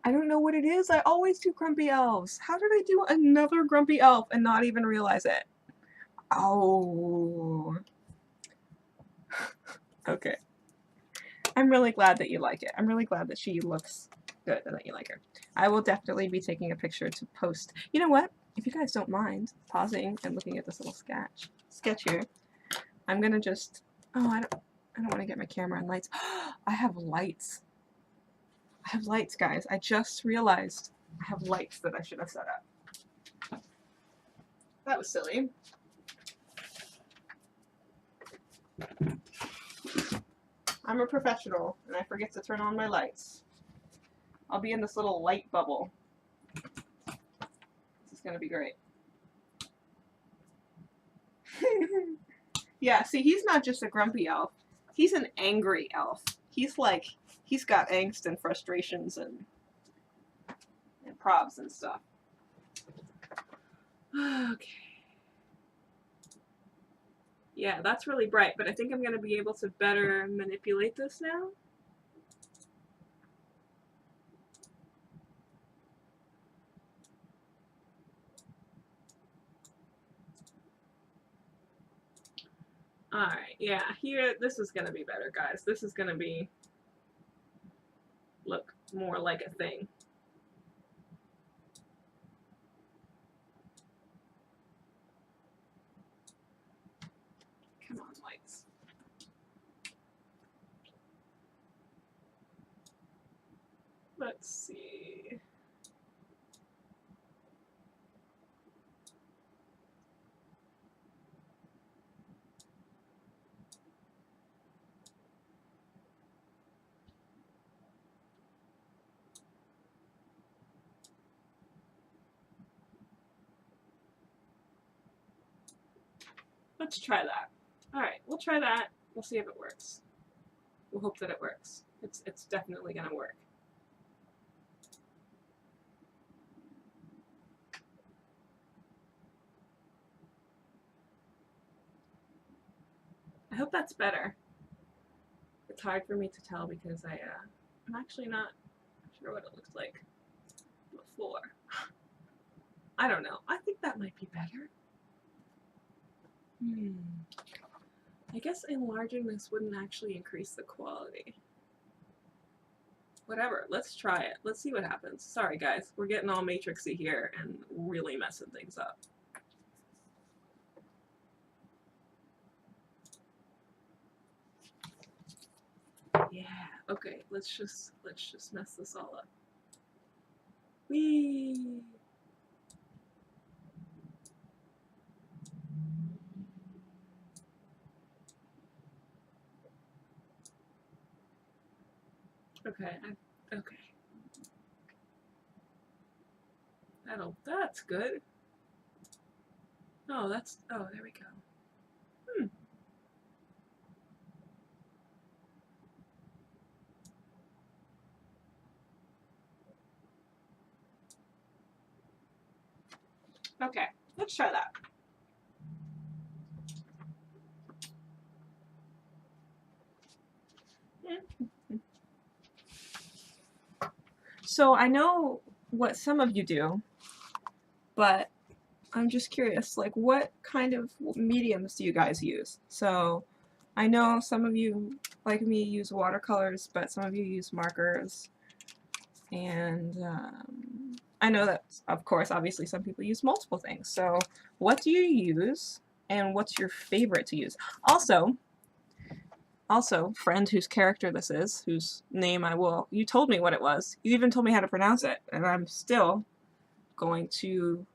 I don't know what it is. I always do grumpy elves. How did I do another grumpy elf and not even realize it? Oh. Okay. I'm really glad that you like it. I'm really glad that she looks good and that you like her. I will definitely be taking a picture to post. You know what? If you guys don't mind pausing and looking at this little sketch here, I'm gonna just. Oh, I don't want to get my camera and lights. I have lights. I have lights, guys. I just realized I have lights that I should have set up. That was silly. I'm a professional and I forget to turn on my lights. I'll be in this little light bubble. This is gonna be great. Yeah, see, he's not just a grumpy elf. He's an angry elf. He's like, he's got angst and frustrations and probs and stuff. Okay. Yeah, that's really bright, but I think I'm going to be able to better manipulate this now. Alright, yeah, here, this is going to be better, guys. This is going to be, look more like a thing. Come on, lights. Let's see. Let's try that. Alright, we'll try that. We'll see if it works. We'll hope that it works. It's definitely gonna work. I hope that's better. It's hard for me to tell because I'm actually not sure what it looks like before. I don't know. I think that might be better. I guess enlarging this wouldn't actually increase the quality. Whatever, let's try it. Let's see what happens. Sorry guys, we're getting all matrixy here and really messing things up. Yeah, okay, let's just mess this all up. Whee! Okay, okay. That's good. Oh, there we go. Okay, let's try that. So I know what some of you do, but I'm just curious, like what kind of mediums do you guys use? So I know some of you, like me, use watercolors, but some of you use markers. And I know that, of course, obviously some people use multiple things. So what do you use and what's your favorite to use? Also, friend whose character this is, whose name you told me what it was. You even told me how to pronounce it, and I'm still going to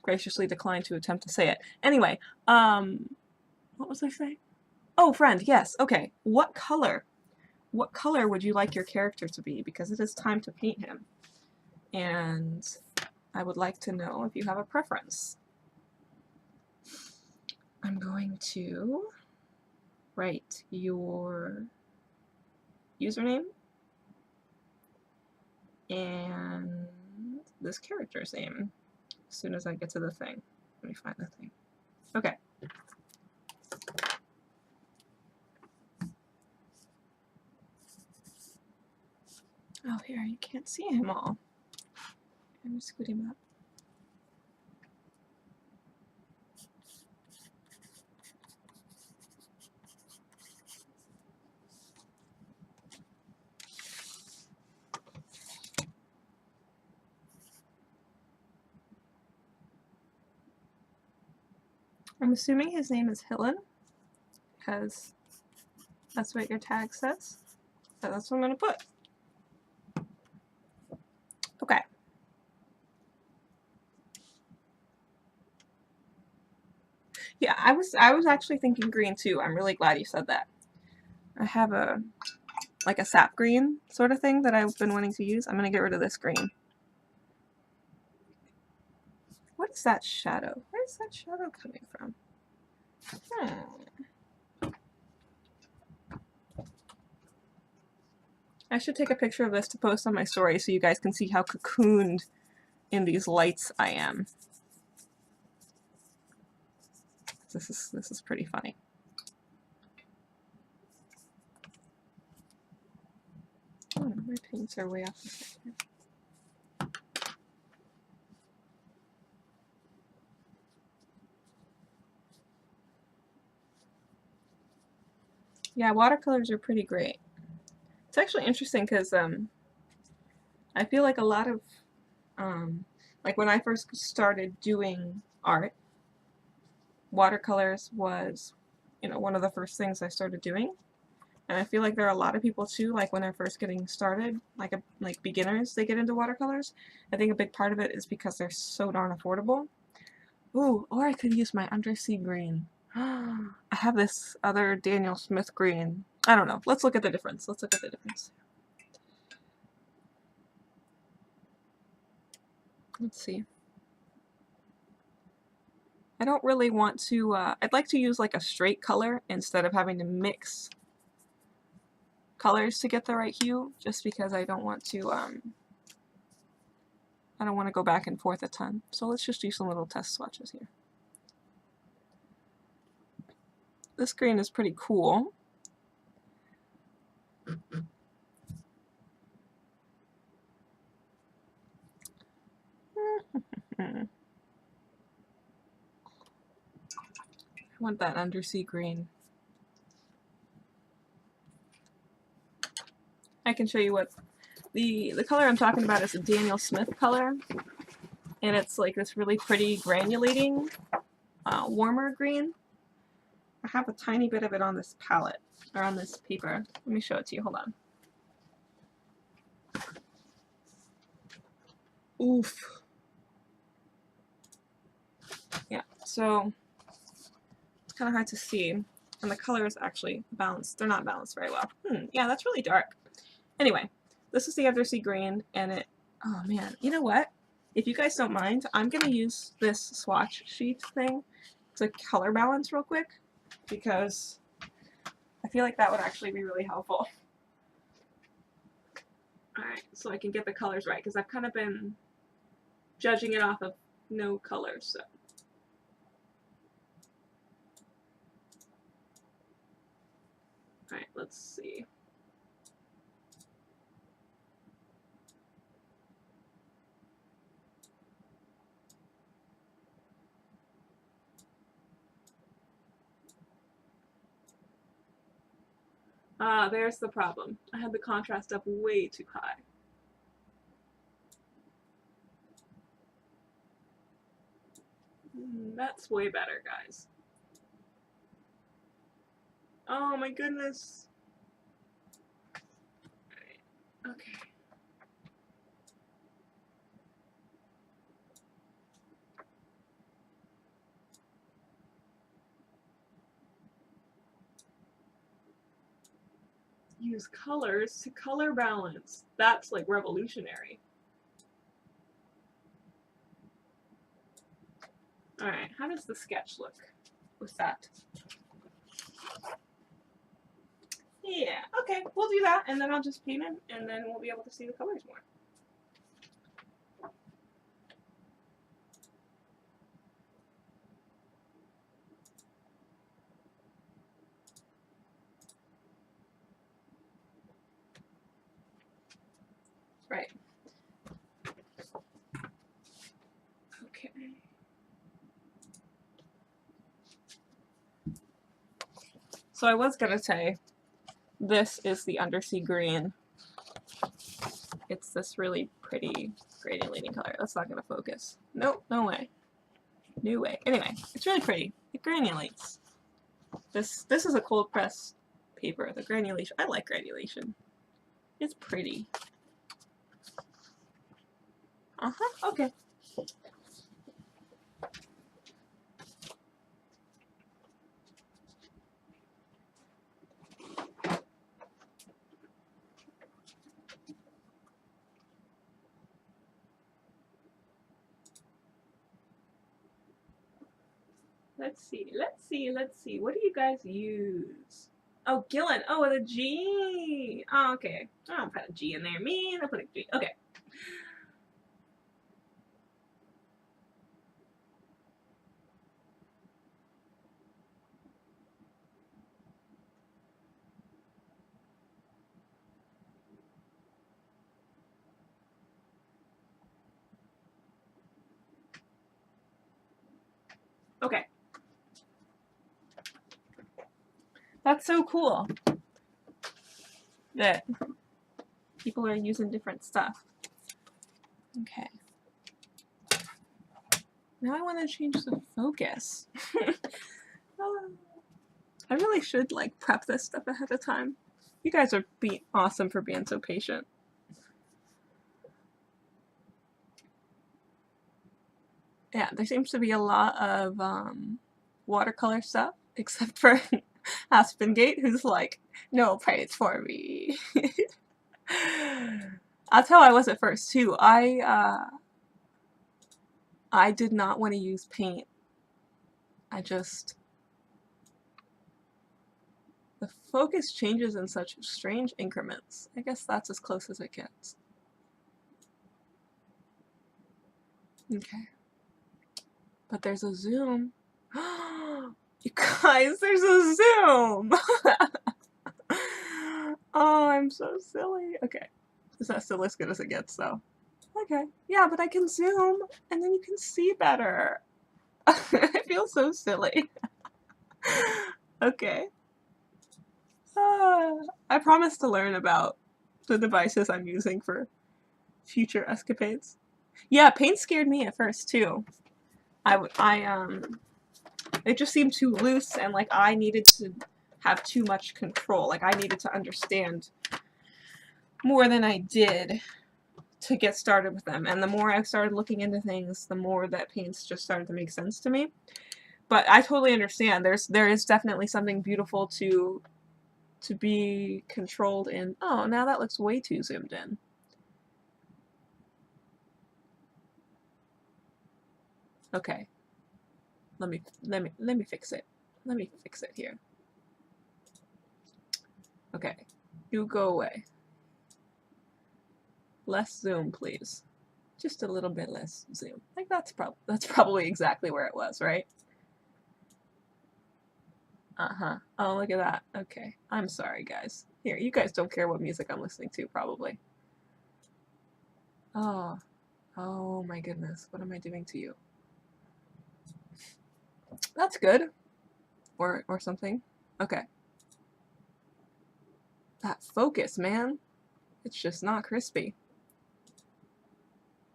graciously decline to attempt to say it. Anyway, what was I saying? Oh, friend, yes, okay. What color would you like your character to be? Because it is time to paint him. And I would like to know if you have a preference. I'm going to write your username and this character's name as soon as I get to the thing. Let me find the thing. Okay. Oh, here, you can't see him all. I'm gonna scoot him up. I'm assuming his name is Hillen, because that's what your tag says. So that's what I'm going to put. Okay. Yeah, I was actually thinking green too. I'm really glad you said that. I have like a sap green sort of thing that I've been wanting to use. I'm going to get rid of this green. What is that shadow? Where is that shadow coming from? I should take a picture of this to post on my story so you guys can see how cocooned in these lights I am. This is pretty funny. Oh, my paints are way off the center. Yeah, watercolors are pretty great. It's actually interesting because I feel like a lot of like when I first started doing art, watercolors was, you know, one of the first things I started doing. And I feel like there are a lot of people too, like when they're first getting started, like beginners, they get into watercolors. I think a big part of it is because they're so darn affordable. Ooh, or I could use my undersea green. I have this other Daniel Smith green. I don't know. Let's look at the difference. Let's look at the difference. Let's see. I don't really want to, I'd like to use like a straight color instead of having to mix colors to get the right hue, just because I don't want to, I don't want to go back and forth a ton. So let's just do some little test swatches here. This green is pretty cool. I want that undersea green. I can show you what the color I'm talking about is a Daniel Smith color, and it's like this really pretty granulating, warmer green. I have a tiny bit of it on this palette, or on this paper. Let me show it to you, hold on. Oof. Yeah, so it's kind of hard to see, and the colors actually balanced. They're not balanced very well. Yeah, that's really dark. Anyway, this is the undersea green, and it, oh man, you know what? If you guys don't mind, I'm going to use this swatch sheet thing to color balance real quick, because I feel like that would actually be really helpful. Alright, so I can get the colors right, because I've kind of been judging it off of no colors, so. Alright, let's see. Ah, there's the problem. I had the contrast up way too high. That's way better, guys. Oh my goodness. Okay. Use colors to color balance. That's like revolutionary. Alright, how does the sketch look with that? Yeah, okay, we'll do that, and then I'll just paint it, and then we'll be able to see the colors more. Right. Okay. So I was gonna say, this is the undersea green. It's this really pretty granulating color. That's not gonna focus. Nope, no way. No way. Anyway, it's really pretty. It granulates. This is a cold press paper. The granulation. I like granulation. It's pretty. Okay. Let's see. What do you guys use? Oh, Gillen. Oh, with a G. Oh, okay. I'll put a G in there. Me, I'll put a G. Okay. Okay. That's so cool that people are using different stuff. Okay. Now I want to change the focus. I really should like prep this stuff ahead of time. You guys are awesome for being so patient. Yeah, there seems to be a lot of watercolor stuff, except for Aspen Gate, who's like, no, praise for me. That's how I was at first too. I did not want to use paint The focus changes in such strange increments. I guess that's as close as it gets. Okay. But there's a zoom. You guys, there's a zoom! Oh, I'm so silly. Okay. Is that still as good as it gets, though? Okay. Yeah, but I can zoom, and then you can see better. I feel so silly. Okay. I promise to learn about the devices I'm using for future escapades. Yeah, paint scared me at first, too. It just seemed too loose, and like I needed to have too much control. Like I needed to understand more than I did to get started with them. And the more I started looking into things, the more that paints just started to make sense to me. But I totally understand. There is definitely something beautiful to be controlled in. Oh, now that looks way too zoomed in. Okay. Let me fix it. Let me fix it here. Okay. You go away. Less zoom, please. Just a little bit less zoom. Like that's probably exactly where it was, right? Uh-huh. Oh, look at that. Okay. I'm sorry, guys. Here, you guys don't care what music I'm listening to, probably. Oh. Oh my goodness. What am I doing to you? That's good. Or something. Okay. That focus, man. It's just not crispy.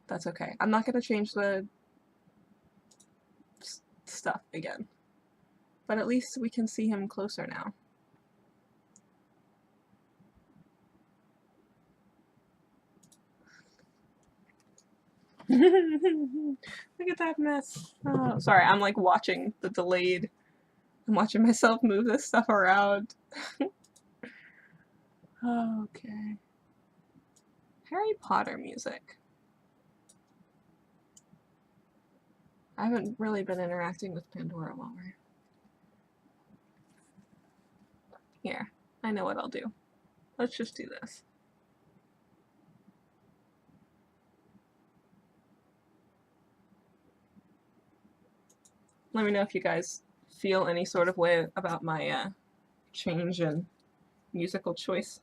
That's okay. I'm not going to change the stuff again. But at least we can see him closer now. Look at that mess. Oh, sorry, I'm like watching the delayed. I'm watching myself move this stuff around. Okay. Harry Potter music. I haven't really been interacting with Pandora while we're here. I know what I'll do. Let's just do this. Let me know if you guys feel any sort of way about my change in musical choice.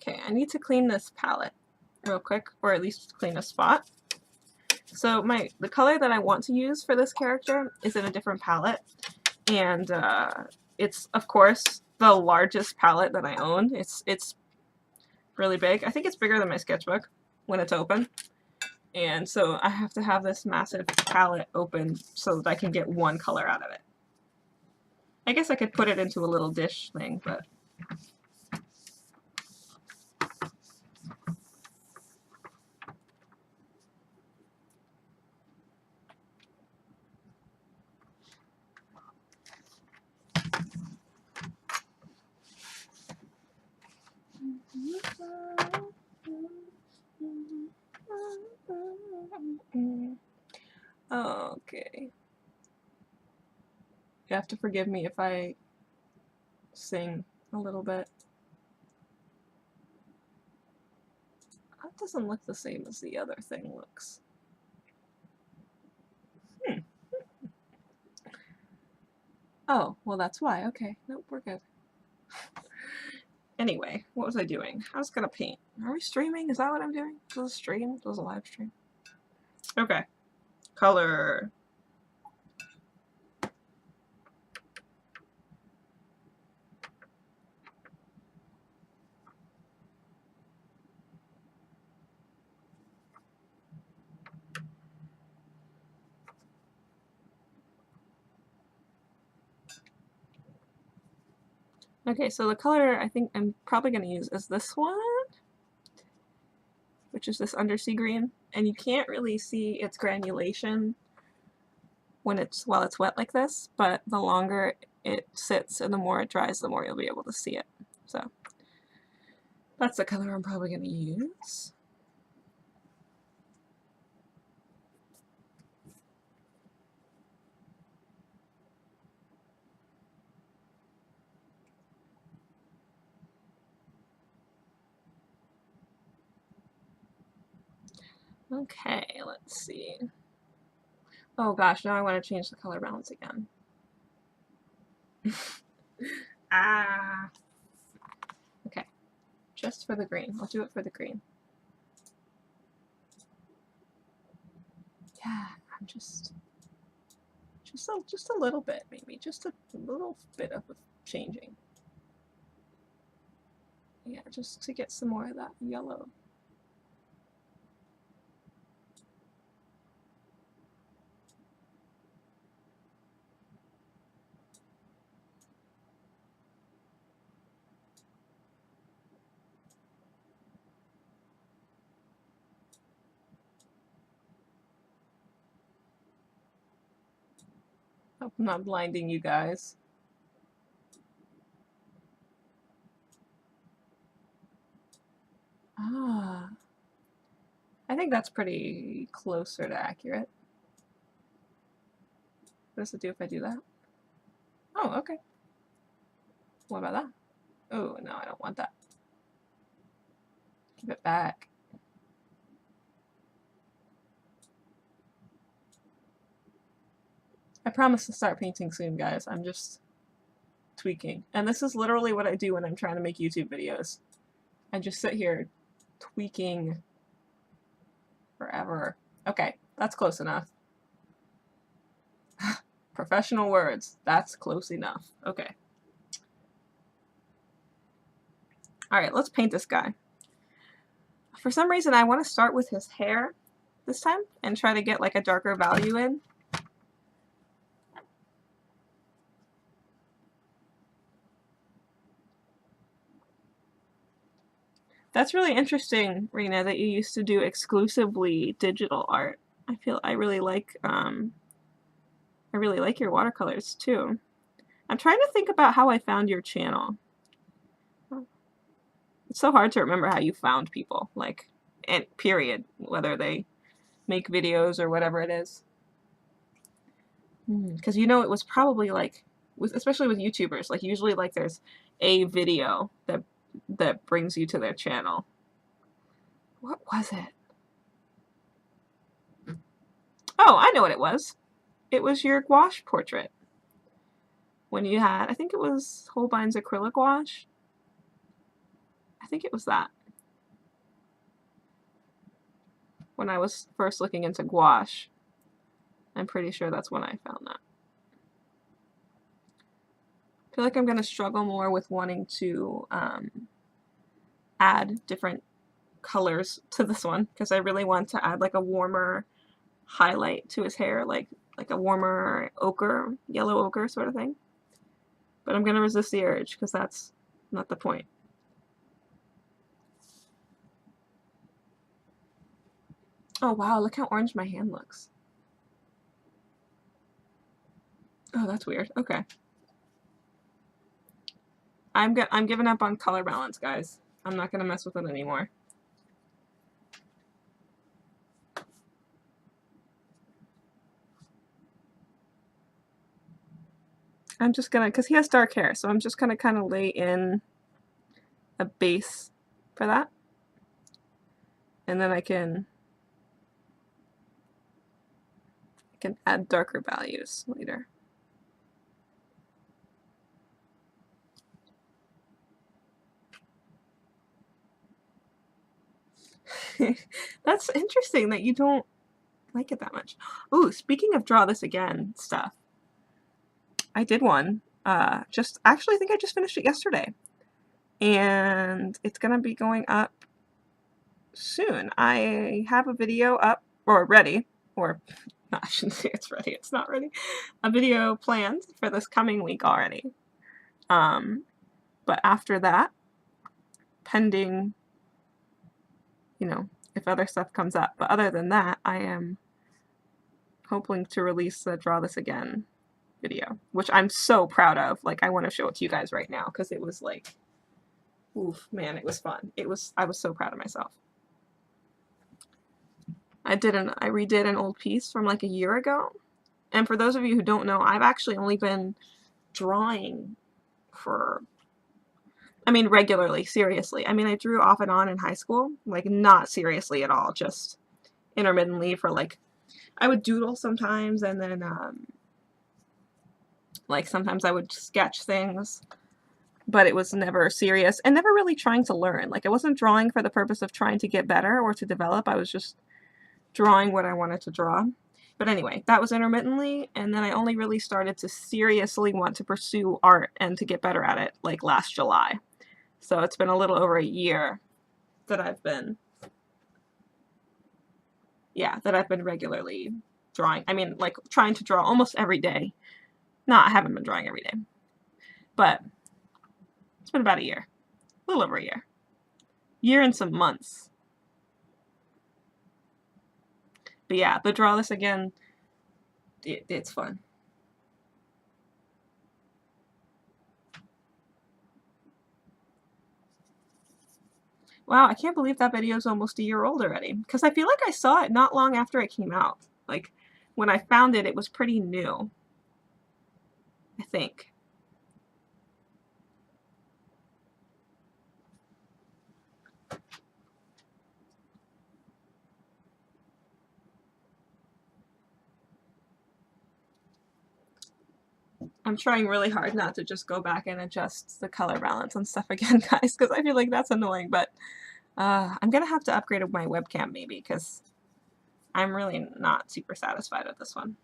Okay, I need to clean this palette real quick, or at least clean a spot. So the color that I want to use for this character is in a different palette, and it's of course the largest palette that I own. It's really big. I think it's bigger than my sketchbook when it's open, and so I have to have this massive palette open so that I can get one color out of it. I guess I could put it into a little dish thing, but okay. You have to forgive me if I sing a little bit. That doesn't look the same as the other thing looks. Oh, well that's why. Okay. Nope, we're good. Anyway, what was I doing? I was gonna paint. Are we streaming? Is that what I'm doing? Is this a stream? This is a live stream. Okay. Color. Okay, so the color I think I'm probably going to use is this one, which is this undersea green, and you can't really see its granulation while it's wet like this, but the longer it sits and the more it dries, the more you'll be able to see it. So that's the color I'm probably going to use. Okay, let's see. Oh gosh, now I want to change the color balance again. Ah. Okay, just for the green. I'll do it for the green. Yeah, I'm just a little bit, maybe just a little bit of changing. Yeah, just to get some more of that yellow. Hope I'm not blinding you guys. Ah, I think that's pretty closer to accurate. What does it do if I do that? Oh, okay. What about that? Oh, no, I don't want that. Give it back. I promise to start painting soon, guys. I'm just tweaking. And this is literally what I do when I'm trying to make YouTube videos. I just sit here tweaking forever. Okay, that's close enough. Professional words. That's close enough. Okay. Alright, let's paint this guy. For some reason, I want to start with his hair this time and try to get like a darker value in. That's really interesting, Rena, that you used to do exclusively digital art. I really like your watercolors too. I'm trying to think about how I found your channel. It's so hard to remember how you found people, like, and period, whether they make videos or whatever it is. Because you know it was probably like, especially with YouTubers, like usually like there's a video that brings you to their channel. What was it? Oh, I know what it was. It was your gouache portrait. When you had, I think it was Holbein's acrylic gouache. I think it was that. When I was first looking into gouache, I'm pretty sure that's when I found that. I feel like I'm going to struggle more with wanting to add different colors to this one because I really want to add like a warmer highlight to his hair, like a warmer ochre, yellow ochre sort of thing. But I'm going to resist the urge because that's not the point. Oh wow, look how orange my hand looks. Oh, that's weird. Okay. I'm giving up on color balance, guys. I'm not going to mess with it anymore. I'm just gonna, because he has dark hair, so I'm just gonna kind of lay in a base for that. And then I can add darker values later. That's interesting that you don't like it that much. Ooh, speaking of draw this again stuff, I did one. Actually, I think I just finished it yesterday. And it's gonna be going up soon. I have a video up, or ready, or no, I shouldn't say it's ready, it's not ready. A video planned for this coming week already. But after that, pending, you know, if other stuff comes up. But other than that, I am hoping to release the Draw This Again video, which I'm so proud of. Like, I want to show it to you guys right now because it was like, oof, man, it was fun. I was so proud of myself. I redid an old piece from like a year ago. And for those of you who don't know, I've actually only been drawing for, I mean, regularly, seriously. I mean, I drew off and on in high school, like not seriously at all, just intermittently for like, I would doodle sometimes, and then like sometimes I would sketch things, but it was never serious and never really trying to learn. Like, I wasn't drawing for the purpose of trying to get better or to develop. I was just drawing what I wanted to draw. But anyway, that was intermittently, and then I only really started to seriously want to pursue art and to get better at it like last July. So it's been a little over a year that I've been, regularly drawing. I mean, like trying to draw almost every day. No, I haven't been drawing every day, but it's been about a year, a little over a year and some months. But yeah, the Draw This Again, it's fun. Wow, I can't believe that video is almost a year old already. Because I feel like I saw it not long after it came out. Like, when I found it, it was pretty new. I think. I'm trying really hard not to just go back and adjust the color balance and stuff again, guys, because I feel like that's annoying, but I'm going to have to upgrade my webcam maybe, because I'm really not super satisfied with this one.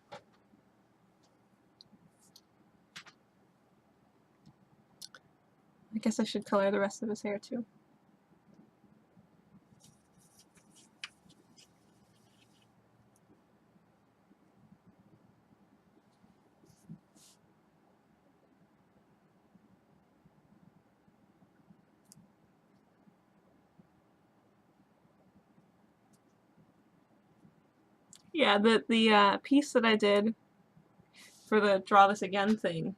I guess I should color the rest of his hair too. Yeah, the piece that I did for the Draw This Again thing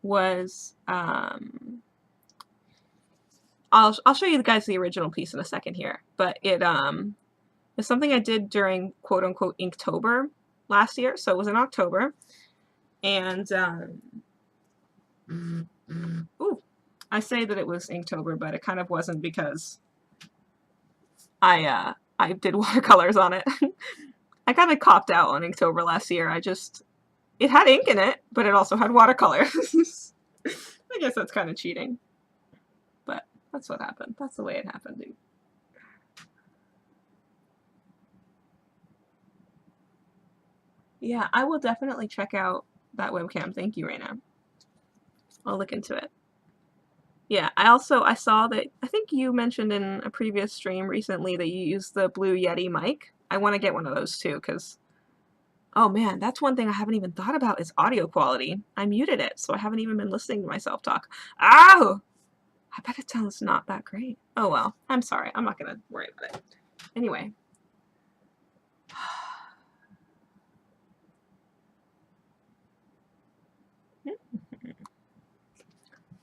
was, I'll show you guys the original piece in a second here, but it is something I did during quote unquote Inktober last year, so it was in October, and ooh, I say that it was Inktober, but it kind of wasn't because I did watercolors on it. I kind of copped out on Inktober last year. It had ink in it, but it also had watercolors. I guess that's kind of cheating. But that's what happened. That's the way it happened, dude. Yeah, I will definitely check out that webcam. Thank you, Raina. I'll look into it. Yeah, I saw that, I think you mentioned in a previous stream recently that you use the Blue Yeti mic. I want to get one of those too, because, oh man, that's one thing I haven't even thought about is audio quality. I muted it, so I haven't even been listening to myself talk. Ow! I bet it sounds not that great. Oh well, I'm sorry. I'm not going to worry about it. Anyway.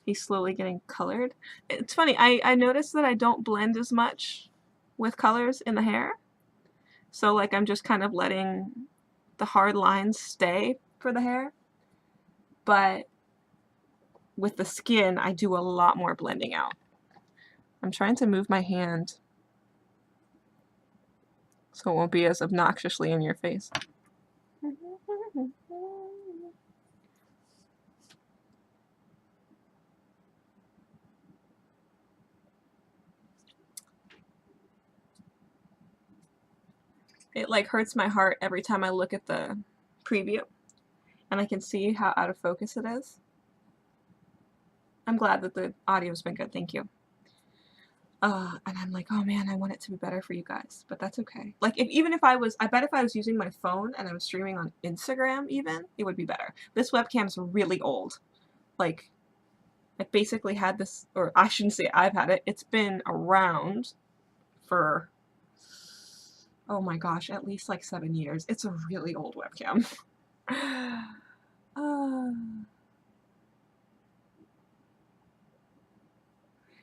He's slowly getting colored. It's funny, I noticed that I don't blend as much with colors in the hair. So like I'm just kind of letting the hard lines stay for the hair. But with the skin, I do a lot more blending out. I'm trying to move my hand so it won't be as obnoxiously in your face. It like hurts my heart every time I look at the preview and I can see how out of focus it is. I'm glad that the audio's been good, thank you. And I'm like, oh man, I want it to be better for you guys, but that's okay. Like, I bet if I was using my phone and I was streaming on Instagram even, it would be better. This webcam's really old. Like, I basically had this, or I shouldn't say I've had it, it's been around for, oh my gosh, at least like 7 years. It's a really old webcam.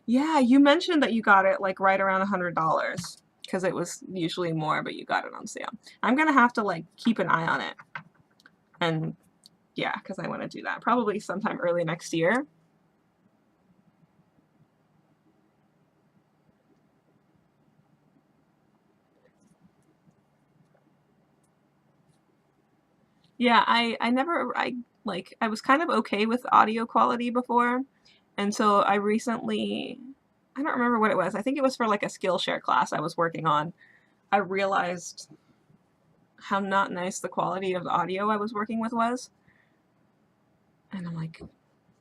Yeah, you mentioned that you got it like right around $100 because it was usually more, but you got it on sale. I'm gonna have to like keep an eye on it, and yeah, because I want to do that probably sometime early next year. Yeah, I was kind of okay with audio quality before, and so I recently, I don't remember what it was. I think it was for like a Skillshare class I was working on. I realized how not nice the quality of the audio I was working with was. And I'm like,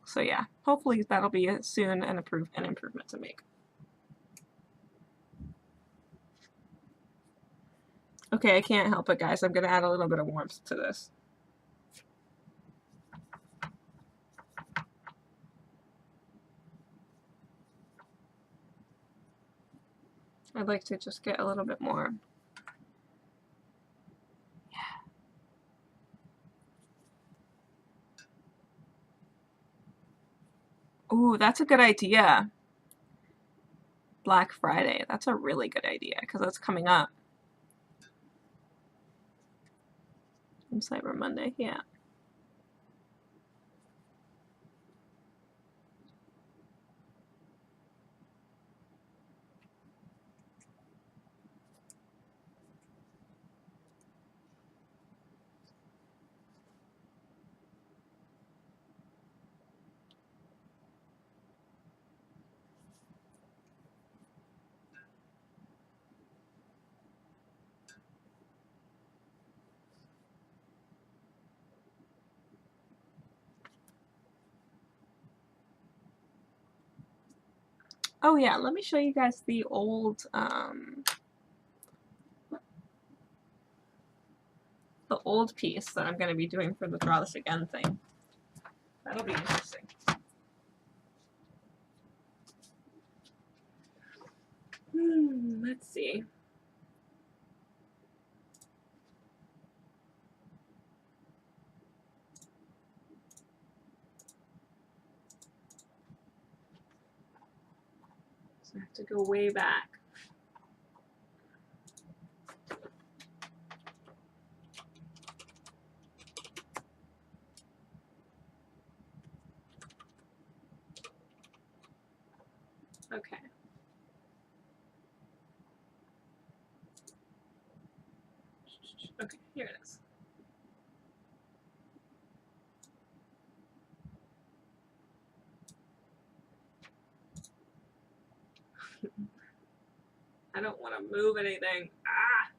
so yeah, hopefully that'll be soon an improvement to make. Okay, I can't help it, guys. I'm gonna add a little bit of warmth to this. I'd like to just get a little bit more. Ooh, that's a good idea. Black Friday. That's a really good idea because that's coming up. And Cyber Monday, yeah. Oh yeah, let me show you guys the old piece that I'm going to be doing for the Draw This Again thing. That'll be interesting. Let's see. So I have to go way back. Okay. Okay, here it is. I don't want to move anything. Ah!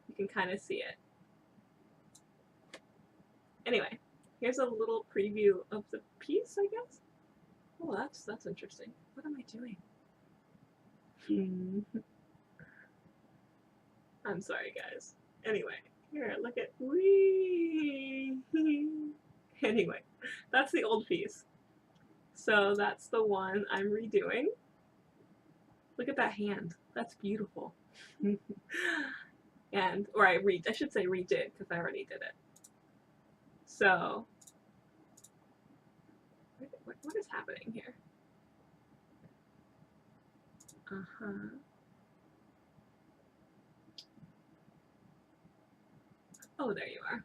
You can kind of see it. Anyway, here's a little preview of the piece, I guess. Oh, that's interesting. What am I doing? I'm sorry, guys. Anyway, here, look at wee. Anyway, that's the old piece. So that's the one I'm redoing. Look at that hand. That's beautiful. And or I should say redid because I already did it. So what is happening here? Oh, there you are.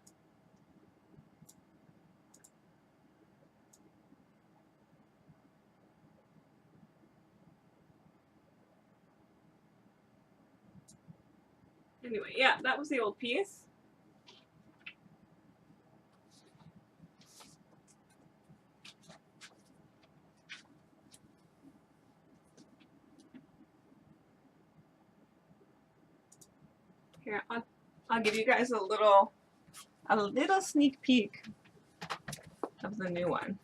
Anyway, yeah, that was the old piece. Here, I'll give you guys a little sneak peek of the new one.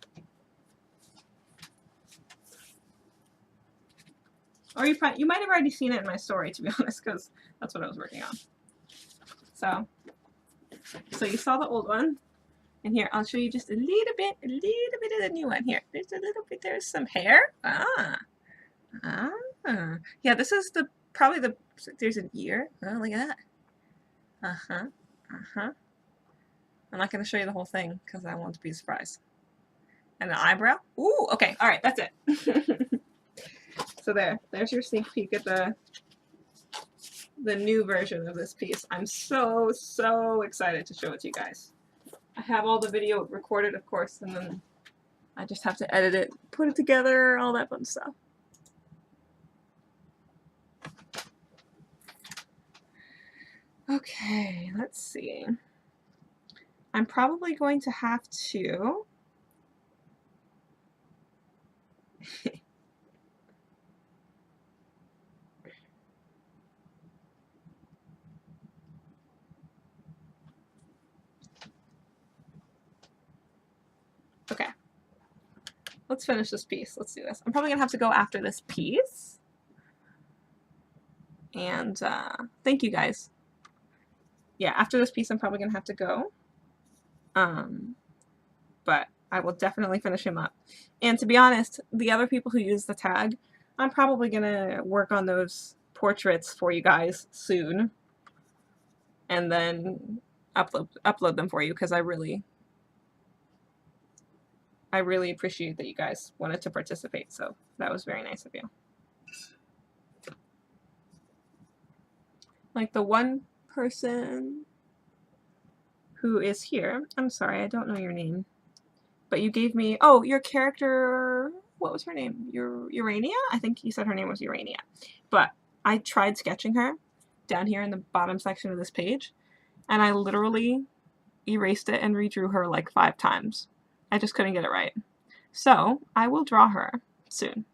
Or you might have already seen it in my story, to be honest, because that's what I was working on. So you saw the old one, and here I'll show you just a little bit of the new one. Here, there's a little bit. There's some hair. Yeah, this is probably there's an ear. Oh, look at that. I'm not going to show you the whole thing because I want it to be a surprise. And an eyebrow. Ooh, okay, all right, that's it. So there's your sneak peek at the new version of this piece. I'm so excited to show it to you guys. I have all the video recorded, of course, and then I just have to edit it, put it together, all that fun stuff. Okay, let's see. I'm probably going to have to okay. Let's finish this piece. Let's do this. I'm probably gonna have to go after this piece. And thank you guys. Yeah, after this piece I'm probably gonna have to go. But I will definitely finish him up. And to be honest, the other people who use the tag, I'm probably gonna work on those portraits for you guys soon. And then upload them for you because I really appreciate that you guys wanted to participate, so that was very nice of you. Like the one person who is here, I'm sorry, I don't know your name, but you gave me, oh, your character, what was her name? Urania? I think you said her name was Urania. But I tried sketching her down here in the bottom section of this page, and I literally erased it and redrew her like 5 times. I just couldn't get it right. So I will draw her soon,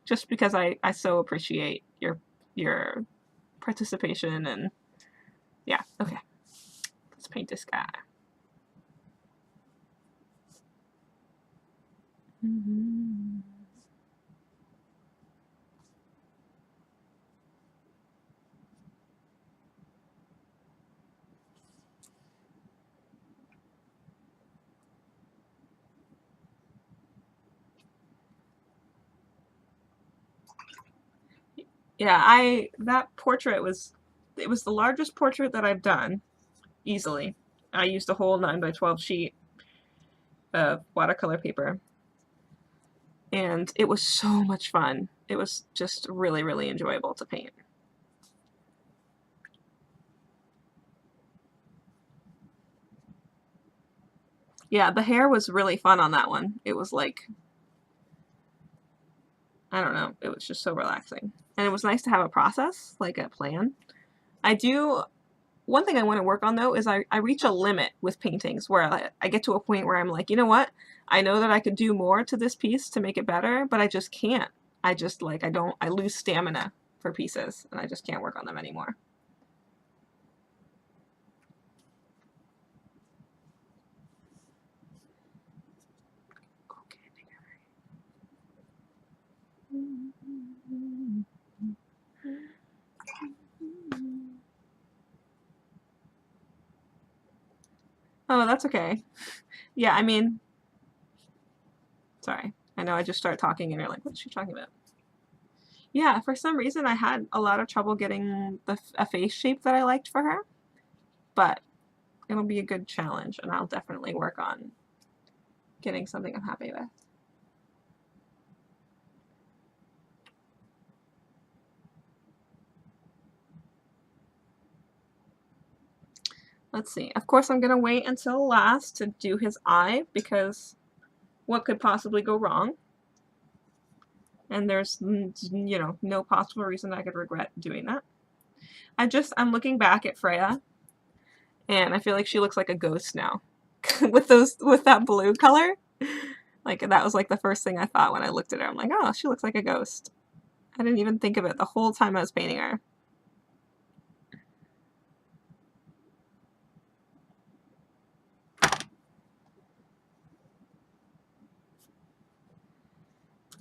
just because I so appreciate your participation. And yeah, okay, let's paint this guy. Yeah, that portrait was the largest portrait that I've done, easily. I used a whole 9x12 sheet of watercolor paper, and it was so much fun. It was just really enjoyable to paint. Yeah, the hair was really fun on that one. It was like, I don't know, it was just so relaxing. And it was nice to have a process, like a plan. One thing I want to work on though is I reach a limit with paintings where I get to a point where I'm like, you know what? I know that I could do more to this piece to make it better, but I just can't. I just like, I lose stamina for pieces and I just can't work on them anymore. Oh, that's okay. Yeah, I mean, sorry. I know I just start talking and you're like, what's she talking about? Yeah, for some reason I had a lot of trouble getting a face shape that I liked for her, but it'll be a good challenge and I'll definitely work on getting something I'm happy with. Let's see. Of course, I'm going to wait until last to do his eye because what could possibly go wrong? And there's, you know, no possible reason I could regret doing that. I'm looking back at Freya and I feel like she looks like a ghost now with that blue color. Like that was like the first thing I thought when I looked at her. I'm like, oh, she looks like a ghost. I didn't even think of it the whole time I was painting her.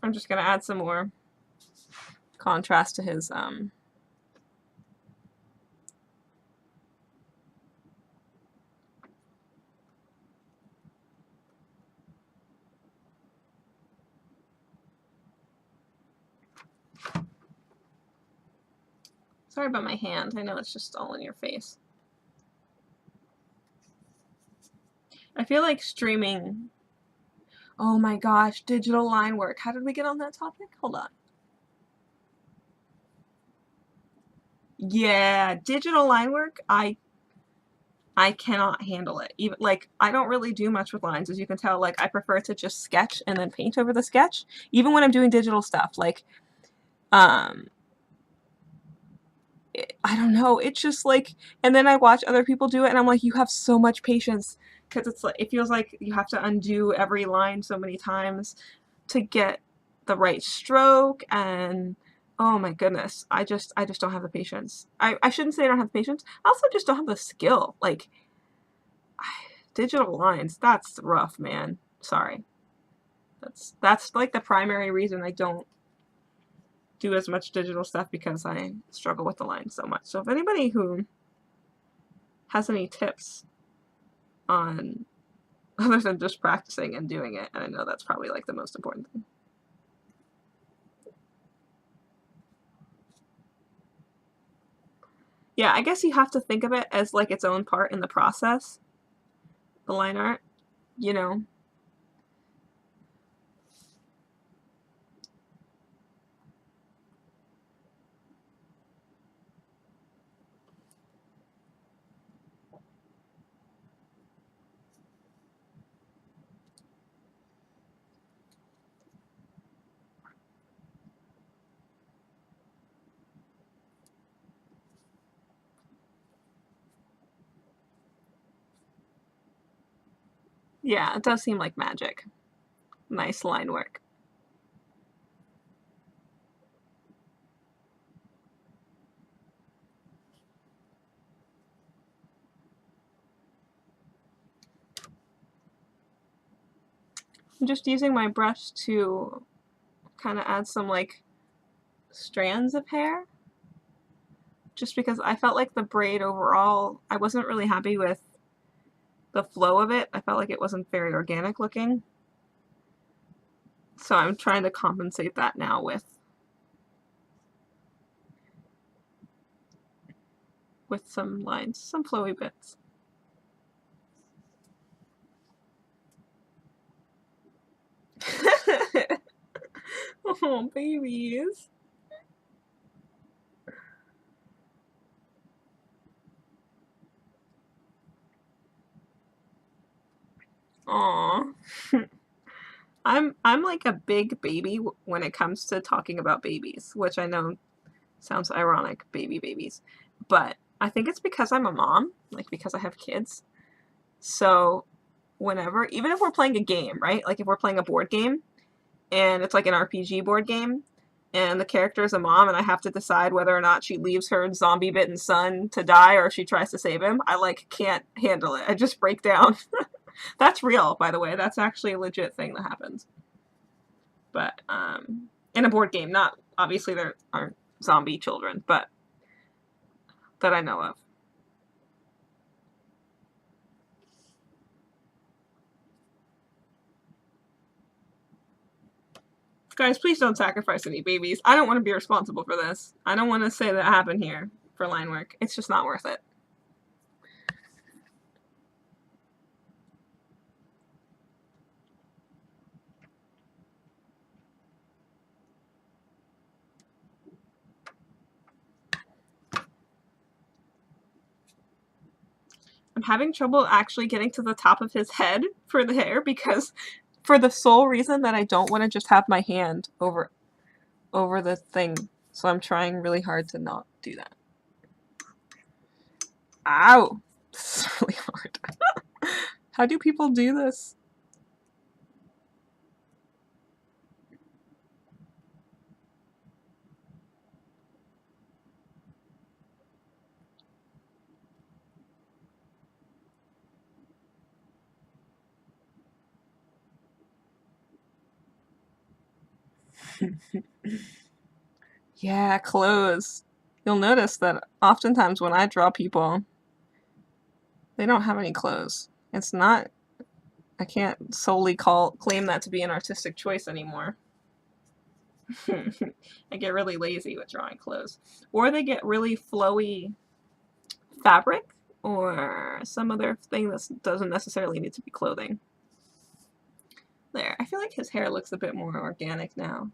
I'm just gonna add some more contrast to his sorry about my hand. I know it's just all in your face. feel like streaming... Oh my gosh, digital line work. How did we get on that topic? Hold on. Yeah, digital line work, I cannot handle it. Even like I don't really do much with lines, as you can tell. Like I prefer to just sketch and then paint over the sketch, even when I'm doing digital stuff. Like I don't know, it's just like, and then I watch other people do it and I'm like, you have so much patience, because it's like, it feels like you have to undo every line so many times to get the right stroke, and oh my goodness, I just don't have the patience. I shouldn't say I don't have the patience, I also just don't have the skill. Like digital lines, that's rough, man. Sorry. That's like the primary reason I don't do as much digital stuff, because I struggle with the lines so much. So if anybody who has any tips on other than just practicing and doing it, and I know that's probably like the most important thing. Yeah, I guess you have to think of it as like its own part in the process, the line art, you know. Yeah, it does seem like magic. Nice line work. I'm just using my brush to kind of add some like strands of hair, just because I felt like the braid overall, I wasn't really happy with the flow of it. I felt like it wasn't very organic looking. So I'm trying to compensate that now with some lines, some flowy bits. Oh, babies. Aw. I'm like a big baby when it comes to talking about babies, which I know sounds ironic, babies. But I think it's because I'm a mom, like because I have kids. So whenever, even if we're playing a game, right? Like if we're playing a board game and it's like an RPG board game and the character is a mom and I have to decide whether or not she leaves her zombie bitten son to die or if she tries to save him, I like can't handle it. I just break down. That's real, by the way. That's actually a legit thing that happens. But in a board game, not obviously there aren't zombie children, but that I know of. Guys, please don't sacrifice any babies. I don't want to be responsible for this. I don't want to say that happened here for line work. It's just not worth it. I'm having trouble actually getting to the top of his head for the hair, because for the sole reason that I don't want to just have my hand over the thing. So I'm trying really hard to not do that. Ow! This is really hard. How do people do this? Yeah, clothes. You'll notice that oftentimes when I draw people, they don't have any clothes. It's not, I can't solely claim that to be an artistic choice anymore. I get really lazy with drawing clothes. Or they get really flowy fabric or some other thing that doesn't necessarily need to be clothing. There, I feel like his hair looks a bit more organic now.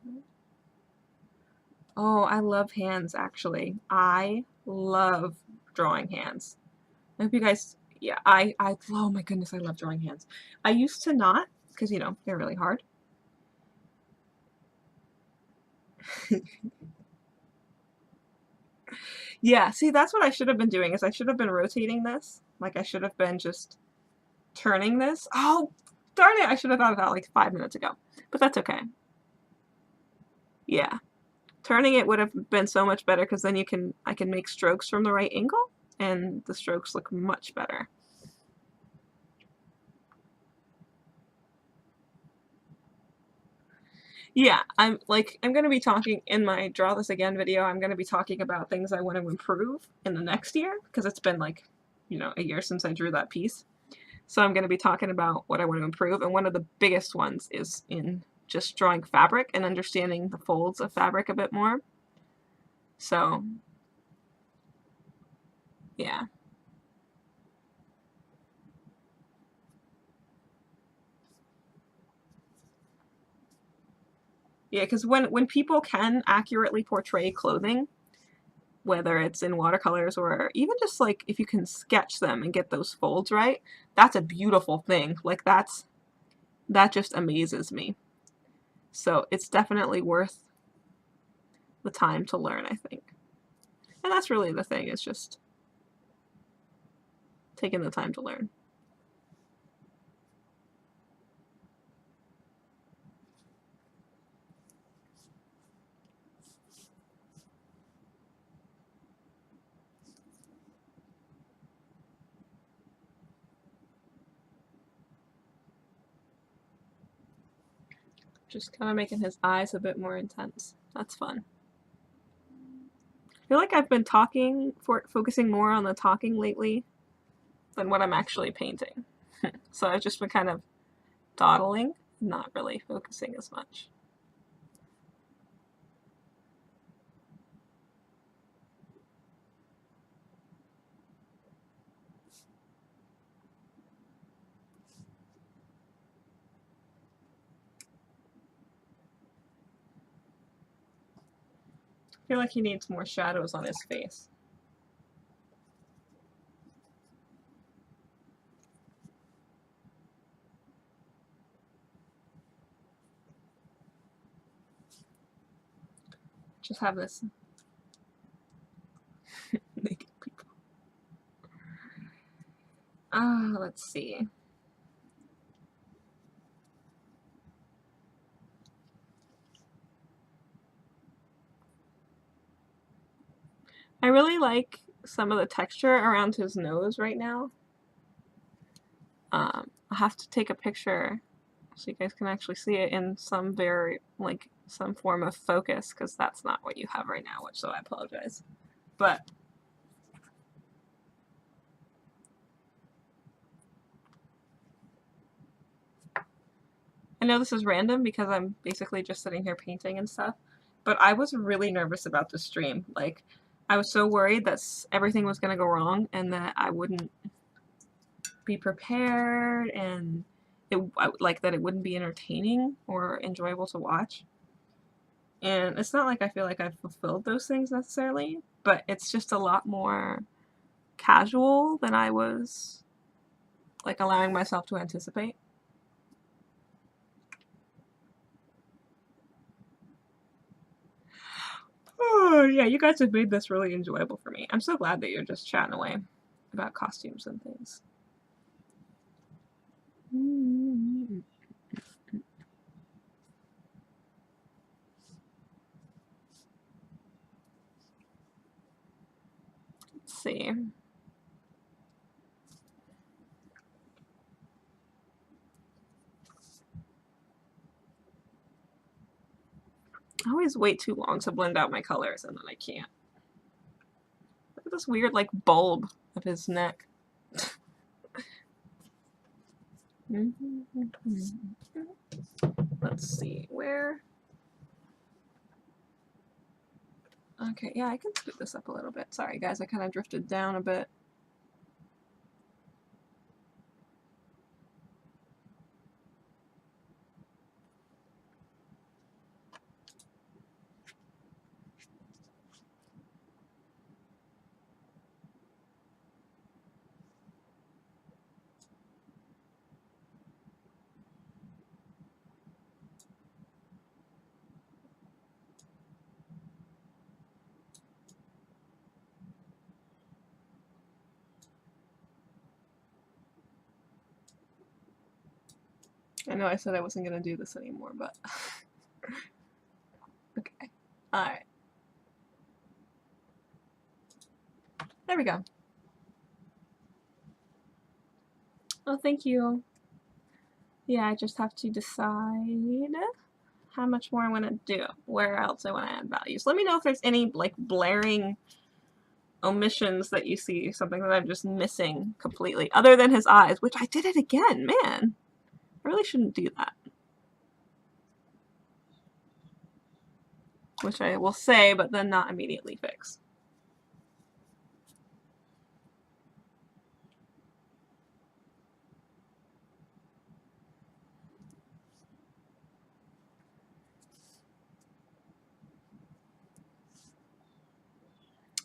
Oh, I love hands, actually. I love drawing hands. I hope you guys, yeah, oh my goodness, I love drawing hands. I used to not, because, you know, they're really hard. Yeah, see, that's what I should have been doing, is I should have been rotating this. Like, I should have been just turning this. Oh, darn it, I should have thought of that like 5 minutes ago. But that's okay. Yeah. Turning it would have been so much better, because then I can make strokes from the right angle, and the strokes look much better. Yeah, I'm going to be talking in my Draw This Again video, I'm going to be talking about things I want to improve in the next year, because it's been like, you know, a year since I drew that piece. So I'm going to be talking about what I want to improve, and one of the biggest ones is in just drawing fabric and understanding the folds of fabric a bit more. So, yeah. Yeah, because when people can accurately portray clothing, whether it's in watercolors or even just like if you can sketch them and get those folds right, that's a beautiful thing. Like that just amazes me. So it's definitely worth the time to learn, I think. And that's really the thing, is just taking the time to learn. Just kind of making his eyes a bit more intense. That's fun. I feel like I've been focusing more on the talking lately than what I'm actually painting. So I've just been kind of dawdling, not really focusing as much. I feel like he needs more shadows on his face. Just have this naked people. Let's see. I really like some of the texture around his nose right now. I'll have to take a picture so you guys can actually see it in some some form of focus, because that's not what you have right now, so I apologize. But I know this is random because I'm basically just sitting here painting and stuff, but I was really nervous about this stream. Like, I was so worried that everything was going to go wrong and that I wouldn't be prepared, and that it wouldn't be entertaining or enjoyable to watch. And it's not like I feel like I've fulfilled those things necessarily, but it's just a lot more casual than I was like allowing myself to anticipate. Oh, yeah, you guys have made this really enjoyable for me. I'm so glad that you're just chatting away about costumes and things. Let's see. I always wait too long to blend out my colors, and then I can't. Look at this weird, like, bulb of his neck. Let's see, where? Okay, yeah, I can scoot this up a little bit. Sorry, guys, I kind of drifted down a bit. I know I said I wasn't going to do this anymore, but okay. Alright. There we go. Oh, thank you. Yeah, I just have to decide how much more I want to do, where else I want to add values. Let me know if there's any like blaring omissions that you see, something that I'm just missing completely, other than his eyes, which I did it again, man. I really shouldn't do that. Which I will say, but then not immediately fix.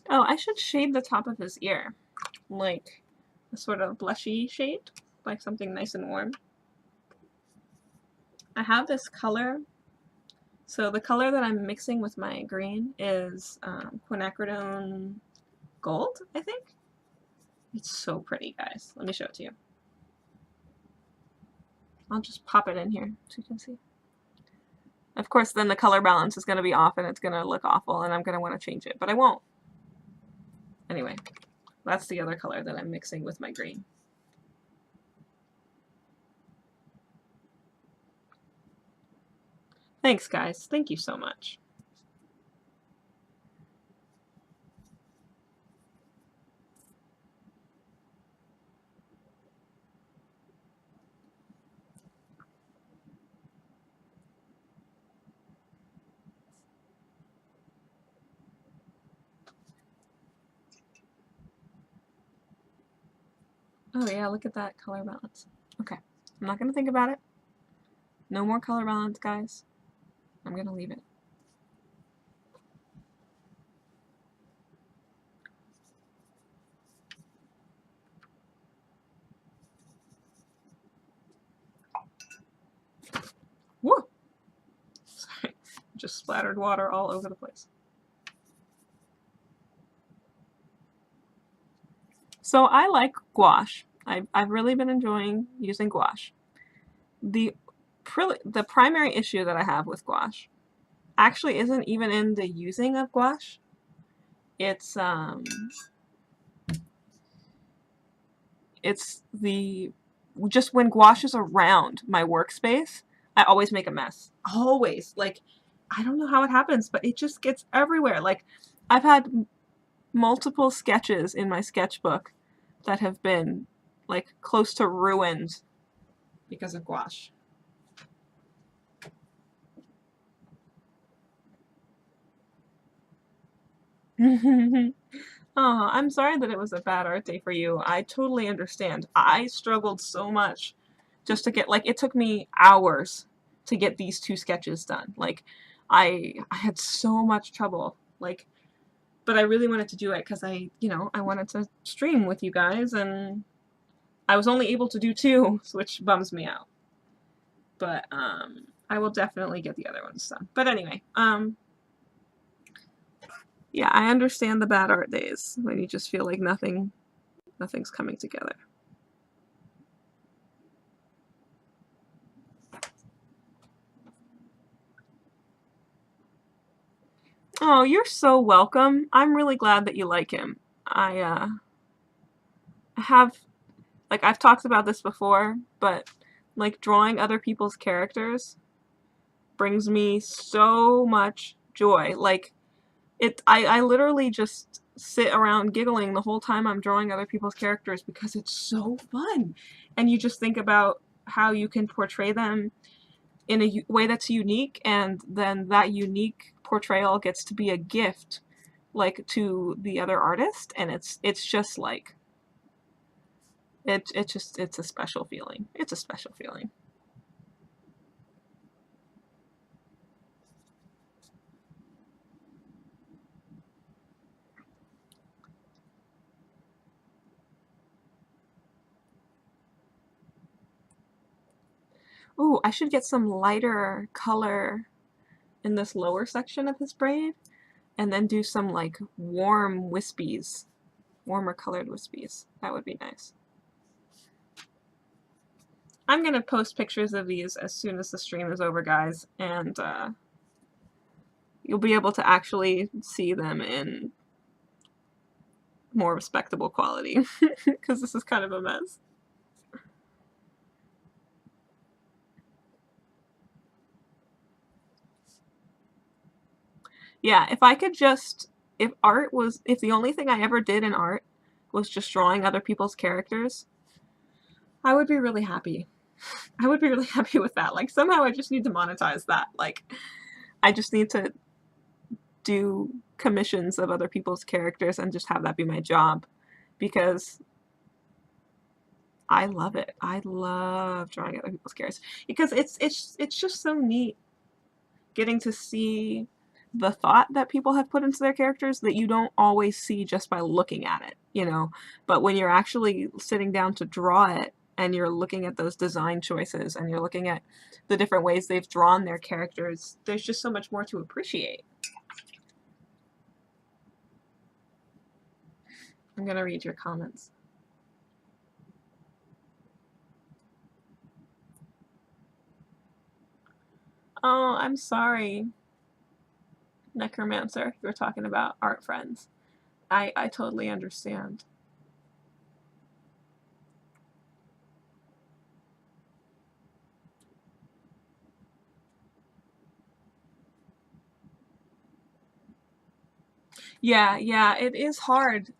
Oh, I should shade the top of his ear, like a sort of blushy shade, like something nice and warm. I have this color. So the color that I'm mixing with my green is quinacridone gold, I think. It's so pretty, guys. Let me show it to you. I'll just pop it in here so you can see. Of course, then the color balance is going to be off and it's going to look awful and I'm going to want to change it, but I won't. Anyway, that's the other color that I'm mixing with my green. Thanks, guys. Thank you so much. Oh yeah, look at that color balance. Okay, I'm not going to think about it. No more color balance, guys. I'm going to leave it. Whoa! Sorry, just splattered water all over the place. So I like gouache. I've really been enjoying using gouache. The primary issue that I have with gouache actually isn't even in the using of gouache. It's the just when gouache is around my workspace, I always make a mess. Always. Like, I don't know how it happens, but it just gets everywhere. Like, I've had multiple sketches in my sketchbook that have been like close to ruined because of gouache. Oh, I'm sorry that it was a bad art day for you. I totally understand. I struggled so much just to get, like, it took me hours to get these 2 sketches done. Like, I had so much trouble. Like, but I really wanted to do it because I wanted to stream with you guys, and I was only able to do 2, which bums me out. But, I will definitely get the other ones done. But anyway, yeah, I understand the bad art days when you just feel like nothing's coming together. Oh, you're so welcome. I'm really glad that you like him. I have, like, I've talked about this before, but like drawing other people's characters brings me so much joy. Like, I literally just sit around giggling the whole time I'm drawing other people's characters because it's so fun. And you just think about how you can portray them in a way that's unique, and then that unique portrayal gets to be a gift, like, to the other artist, and it's just like it's a special feeling. It's a special feeling. Ooh, I should get some lighter color in this lower section of his braid, and then do some like warm wispies, warmer colored wispies. That would be nice. I'm going to post pictures of these as soon as the stream is over, guys, and you'll be able to actually see them in more respectable quality, because this is kind of a mess. Yeah, if I could just, if the only thing I ever did in art was just drawing other people's characters, I would be really happy. I would be really happy with that. Like, somehow I just need to monetize that. Like, I just need to do commissions of other people's characters and just have that be my job, because I love it. I love drawing other people's characters because it's just so neat getting to see the thought that people have put into their characters that you don't always see just by looking at it, you know. But when you're actually sitting down to draw it and you're looking at those design choices and you're looking at the different ways they've drawn their characters, there's just so much more to appreciate. I'm gonna read your comments. Oh, I'm sorry, Necromancer. You were talking about art friends. I totally understand. Yeah, yeah, it is hard.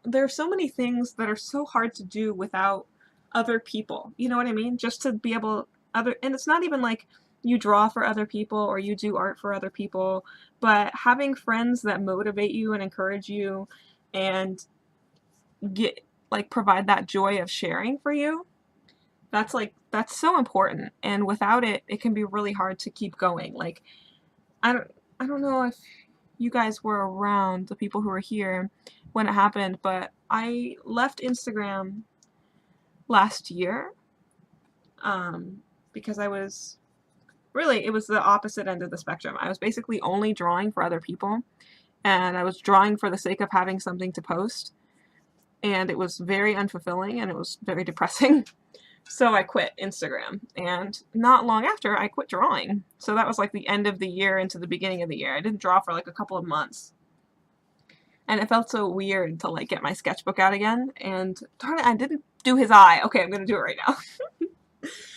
There are so many things that are so hard to do without other people. You know what I mean? Just to be able and it's not even like you draw for other people or you do art for other people, but having friends that motivate you and encourage you and provide that joy of sharing for you, that's so important. And without it, it can be really hard to keep going. Like, I don't know if you guys were around, the people who were here when it happened, but I left Instagram last year because it was the opposite end of the spectrum. I was basically only drawing for other people, and I was drawing for the sake of having something to post, and it was very unfulfilling and it was very depressing. So I quit Instagram, and not long after I quit drawing. So that was like the end of the year into the beginning of the year. I didn't draw for like a couple of months. And it felt so weird to like get my sketchbook out again. And darn it, I didn't do his eye. Okay, I'm going to do it right now.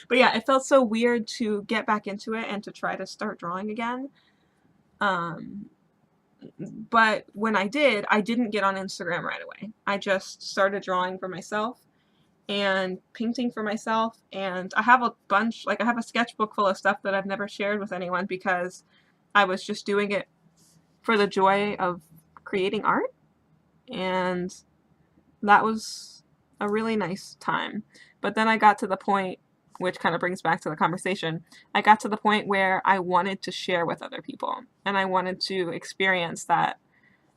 But yeah, it felt so weird to get back into it and to try to start drawing again. But when I did, I didn't get on Instagram right away. I just started drawing for myself and painting for myself, and I have I have a sketchbook full of stuff that I've never shared with anyone because I was just doing it for the joy of creating art, and that was a really nice time. But then I got to the point, which kind of brings back to the conversation, I got to the point where I wanted to share with other people, and I wanted to experience that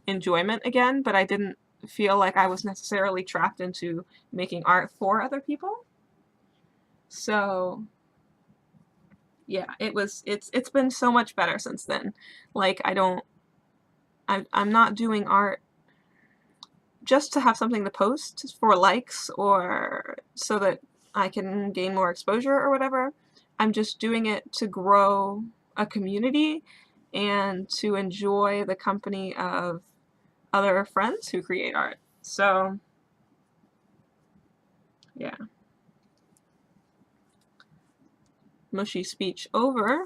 enjoyment again, but I didn't feel like I was necessarily trapped into making art for other people. So yeah, it's been so much better since then. Like, I'm not doing art just to have something to post for likes or so that I can gain more exposure or whatever. I'm just doing it to grow a community and to enjoy the company of other friends who create art. So yeah. Mushy speech over.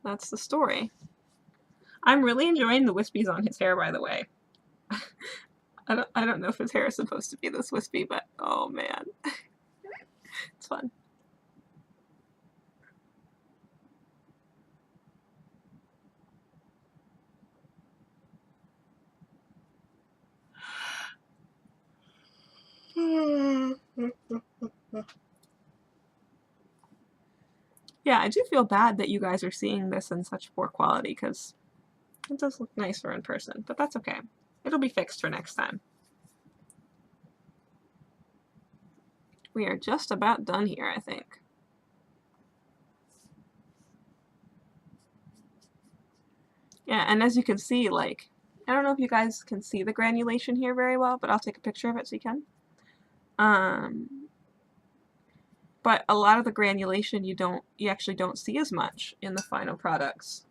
That's the story. I'm really enjoying the wispies on his hair, by the way. I don't know if his hair is supposed to be this wispy, but oh man. It's fun. Yeah, I do feel bad that you guys are seeing this in such poor quality because it does look nicer in person, but that's okay. It'll be fixed for next time. We are just about done here, I think. Yeah, and as you can see, like, I don't know if you guys can see the granulation here very well, but I'll take a picture of it so you can. but a lot of the granulation you actually don't see as much in the final products.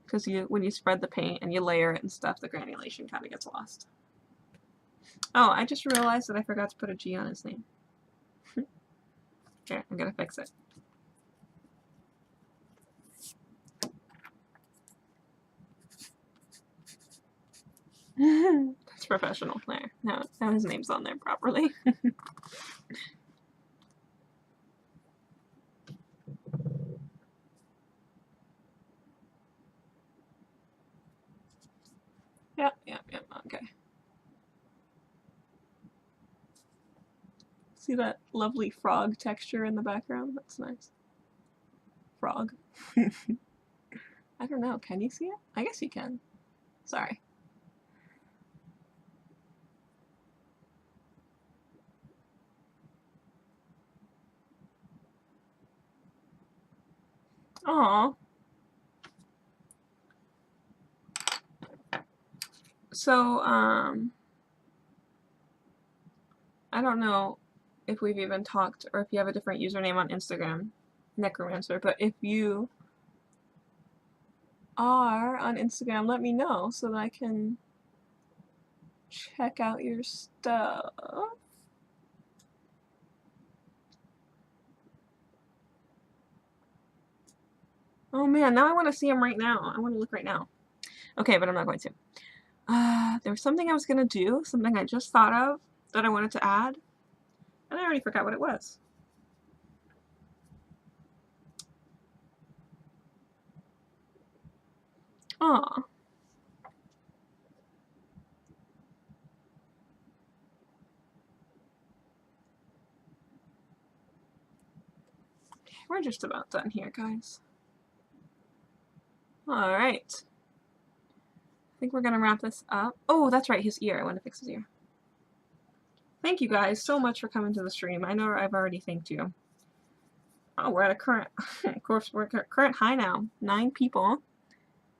Because when you spread the paint and you layer it and stuff, the granulation kind of gets lost. Oh, I just realized that I forgot to put a G on his name. Here, I'm gonna fix it. That's professional. There. Now his name's on there properly. Yep, okay. See that lovely frog texture in the background? That's nice. Frog. I don't know, can you see it? I guess you can. Sorry. Aww. So, I don't know if we've even talked or if you have a different username on Instagram, Necromancer, but if you are on Instagram, let me know so that I can check out your stuff. Oh man, now I want to see him right now. I want to look right now. Okay, but I'm not going to. There was something I was going to do, something I just thought of that I wanted to add, and I already forgot what it was. Aw. We're just about done here, guys. Alright. I think we're going to wrap this up. Oh, that's right, his ear. I want to fix his ear. Thank you guys so much for coming to the stream. I know I've already thanked you. Oh, we're at a current, of course, we're at a current high now. 9 people.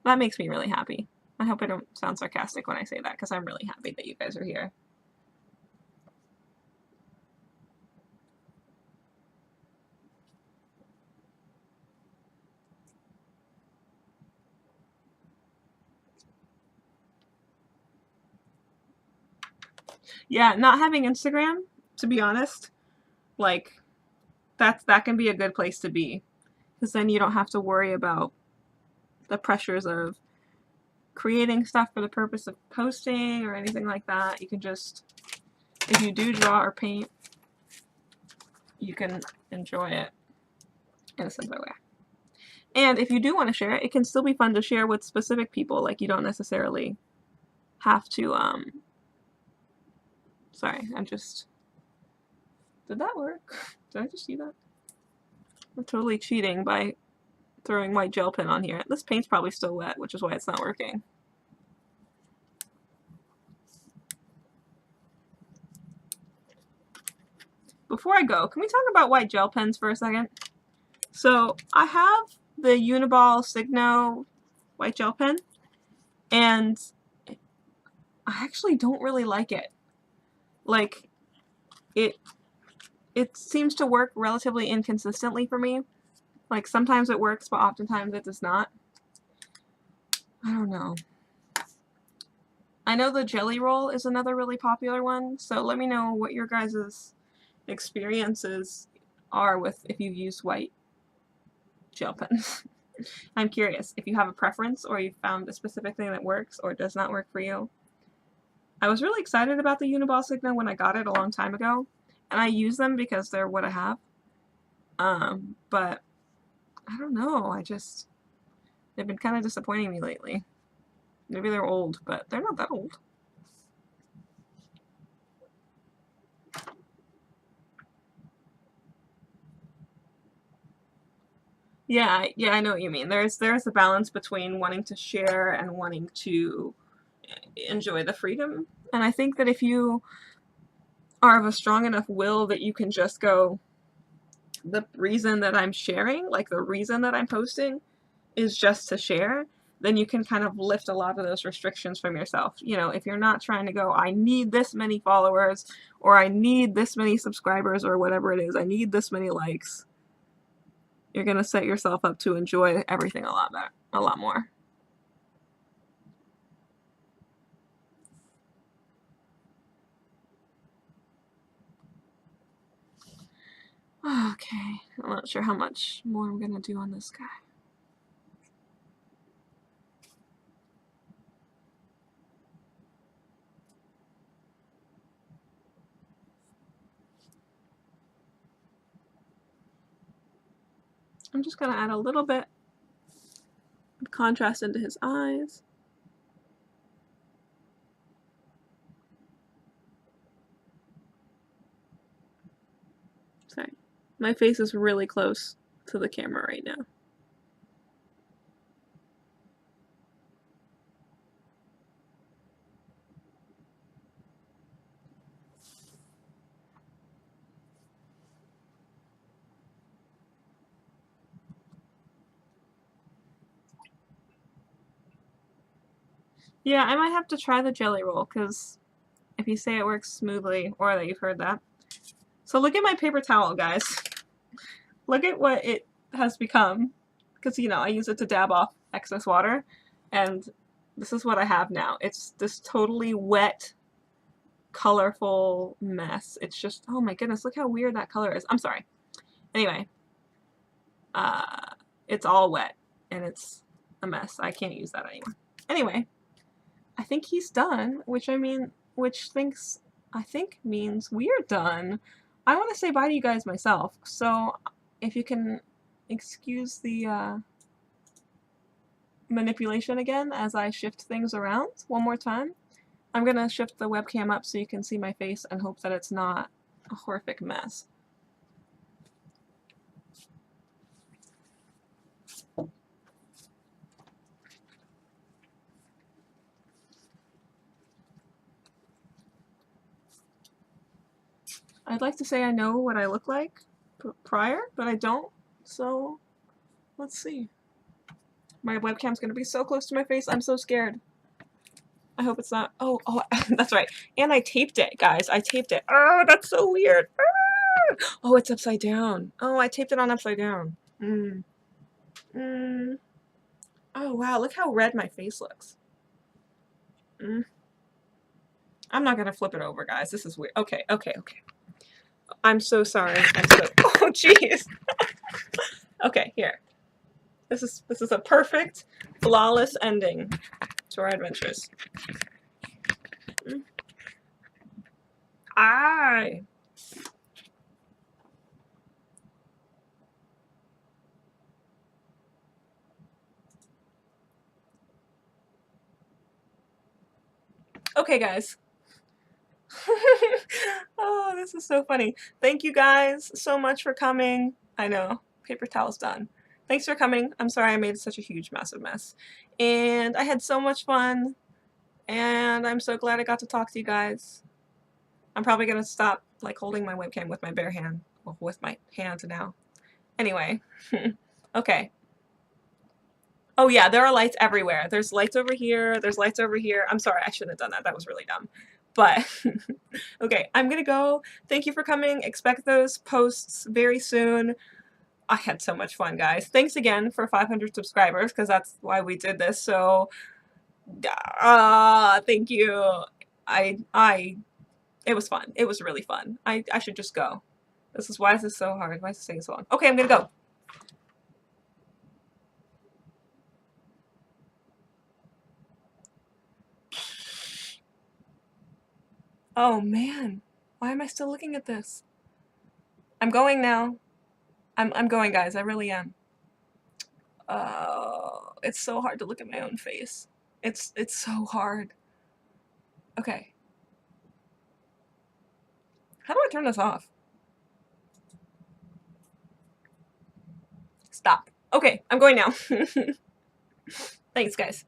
That makes me really happy. I hope I don't sound sarcastic when I say that, because I'm really happy that you guys are here. Yeah, not having Instagram, to be honest, like, that can be a good place to be. Because then you don't have to worry about the pressures of creating stuff for the purpose of posting or anything like that. You can just, if you do draw or paint, you can enjoy it in a simpler way. And if you do want to share it, it can still be fun to share with specific people. Like, you don't necessarily have to, sorry, did that work? Did I just see that? I'm totally cheating by throwing white gel pen on here. This paint's probably still wet, which is why it's not working. Before I go, can we talk about white gel pens for a second? So I have the Uniball Signo white gel pen, and I actually don't really like it. Like, it seems to work relatively inconsistently for me. Like, sometimes it works, but oftentimes it does not. I don't know. I know the Jelly Roll is another really popular one, so let me know what your guys' experiences are with if you've used white gel pens. I'm curious if you have a preference or you've found a specific thing that works or does not work for you. I was really excited about the Uniball Signo when I got it a long time ago, and I use them because they're what I have. But I don't know, they've been kind of disappointing me lately. Maybe they're old, but they're not that old. Yeah, I know what you mean. There's a balance between wanting to share and wanting to enjoy the freedom. And I think that if you are of a strong enough will that you can just go, the reason that I'm sharing, like the reason that I'm posting, is just to share, then you can kind of lift a lot of those restrictions from yourself. You know, if you're not trying to go, I need this many followers, or I need this many subscribers, or whatever it is, I need this many likes, you're going to set yourself up to enjoy everything a lot better, a lot more. Okay, I'm not sure how much more I'm going to do on this guy. I'm just going to add a little bit of contrast into his eyes. Sorry, my face is really close to the camera right now. Yeah, I might have to try the jelly roll, because if you say it works smoothly, or that you've heard that. So look at my paper towel, guys. Look at what it has become. Because, you know, I use it to dab off excess water. And this is what I have now. It's this totally wet, colorful mess. It's just, oh my goodness, look how weird that color is. I'm sorry. Anyway. It's all wet. And it's a mess. I can't use that anymore. Anyway. I think he's done, which I think means we're done. I want to say bye to you guys myself, so if you can excuse the manipulation again as I shift things around one more time. I'm gonna shift the webcam up so you can see my face and hope that it's not a horrific mess. I'd like to say I know what I look like prior, but I don't, so let's see. My webcam's gonna be so close to my face, I'm so scared. I hope it's not. Oh, that's right. And I taped it, guys. I taped it. Oh, that's so weird. Oh, it's upside down. Oh, I taped it on upside down. Oh, wow. Look how red my face looks. I'm not going to flip it over, guys. This is weird. Okay. I'm so sorry. Oh, jeez. Okay, here. This is a perfect, flawless ending to our adventures. Okay, guys. Oh, this is so funny. Thank you guys so much for coming. I know, paper towel's done. Thanks for coming. I'm sorry I made such a huge, massive mess. And I had so much fun. And I'm so glad I got to talk to you guys. I'm probably going to stop like holding my webcam with my bare hand. Well, with my hand now. Anyway. Okay. Oh yeah, there are lights everywhere. There's lights over here. There's lights over here. I'm sorry, I shouldn't have done that. That was really dumb. But, okay, I'm gonna go. Thank you for coming. Expect those posts very soon. I had so much fun, guys. Thanks again for 500 subscribers, because that's why we did this. So, thank you. It was fun. It was really fun. I should just go. Why is this so hard? Why is this taking so long? Okay, I'm gonna go. Oh man, why am I still looking at this? I'm going now. I'm going, guys. I really am. It's so hard to look at my own face. It's so hard. Okay. How do I turn this off? Stop. Okay, I'm going now. Thanks, guys.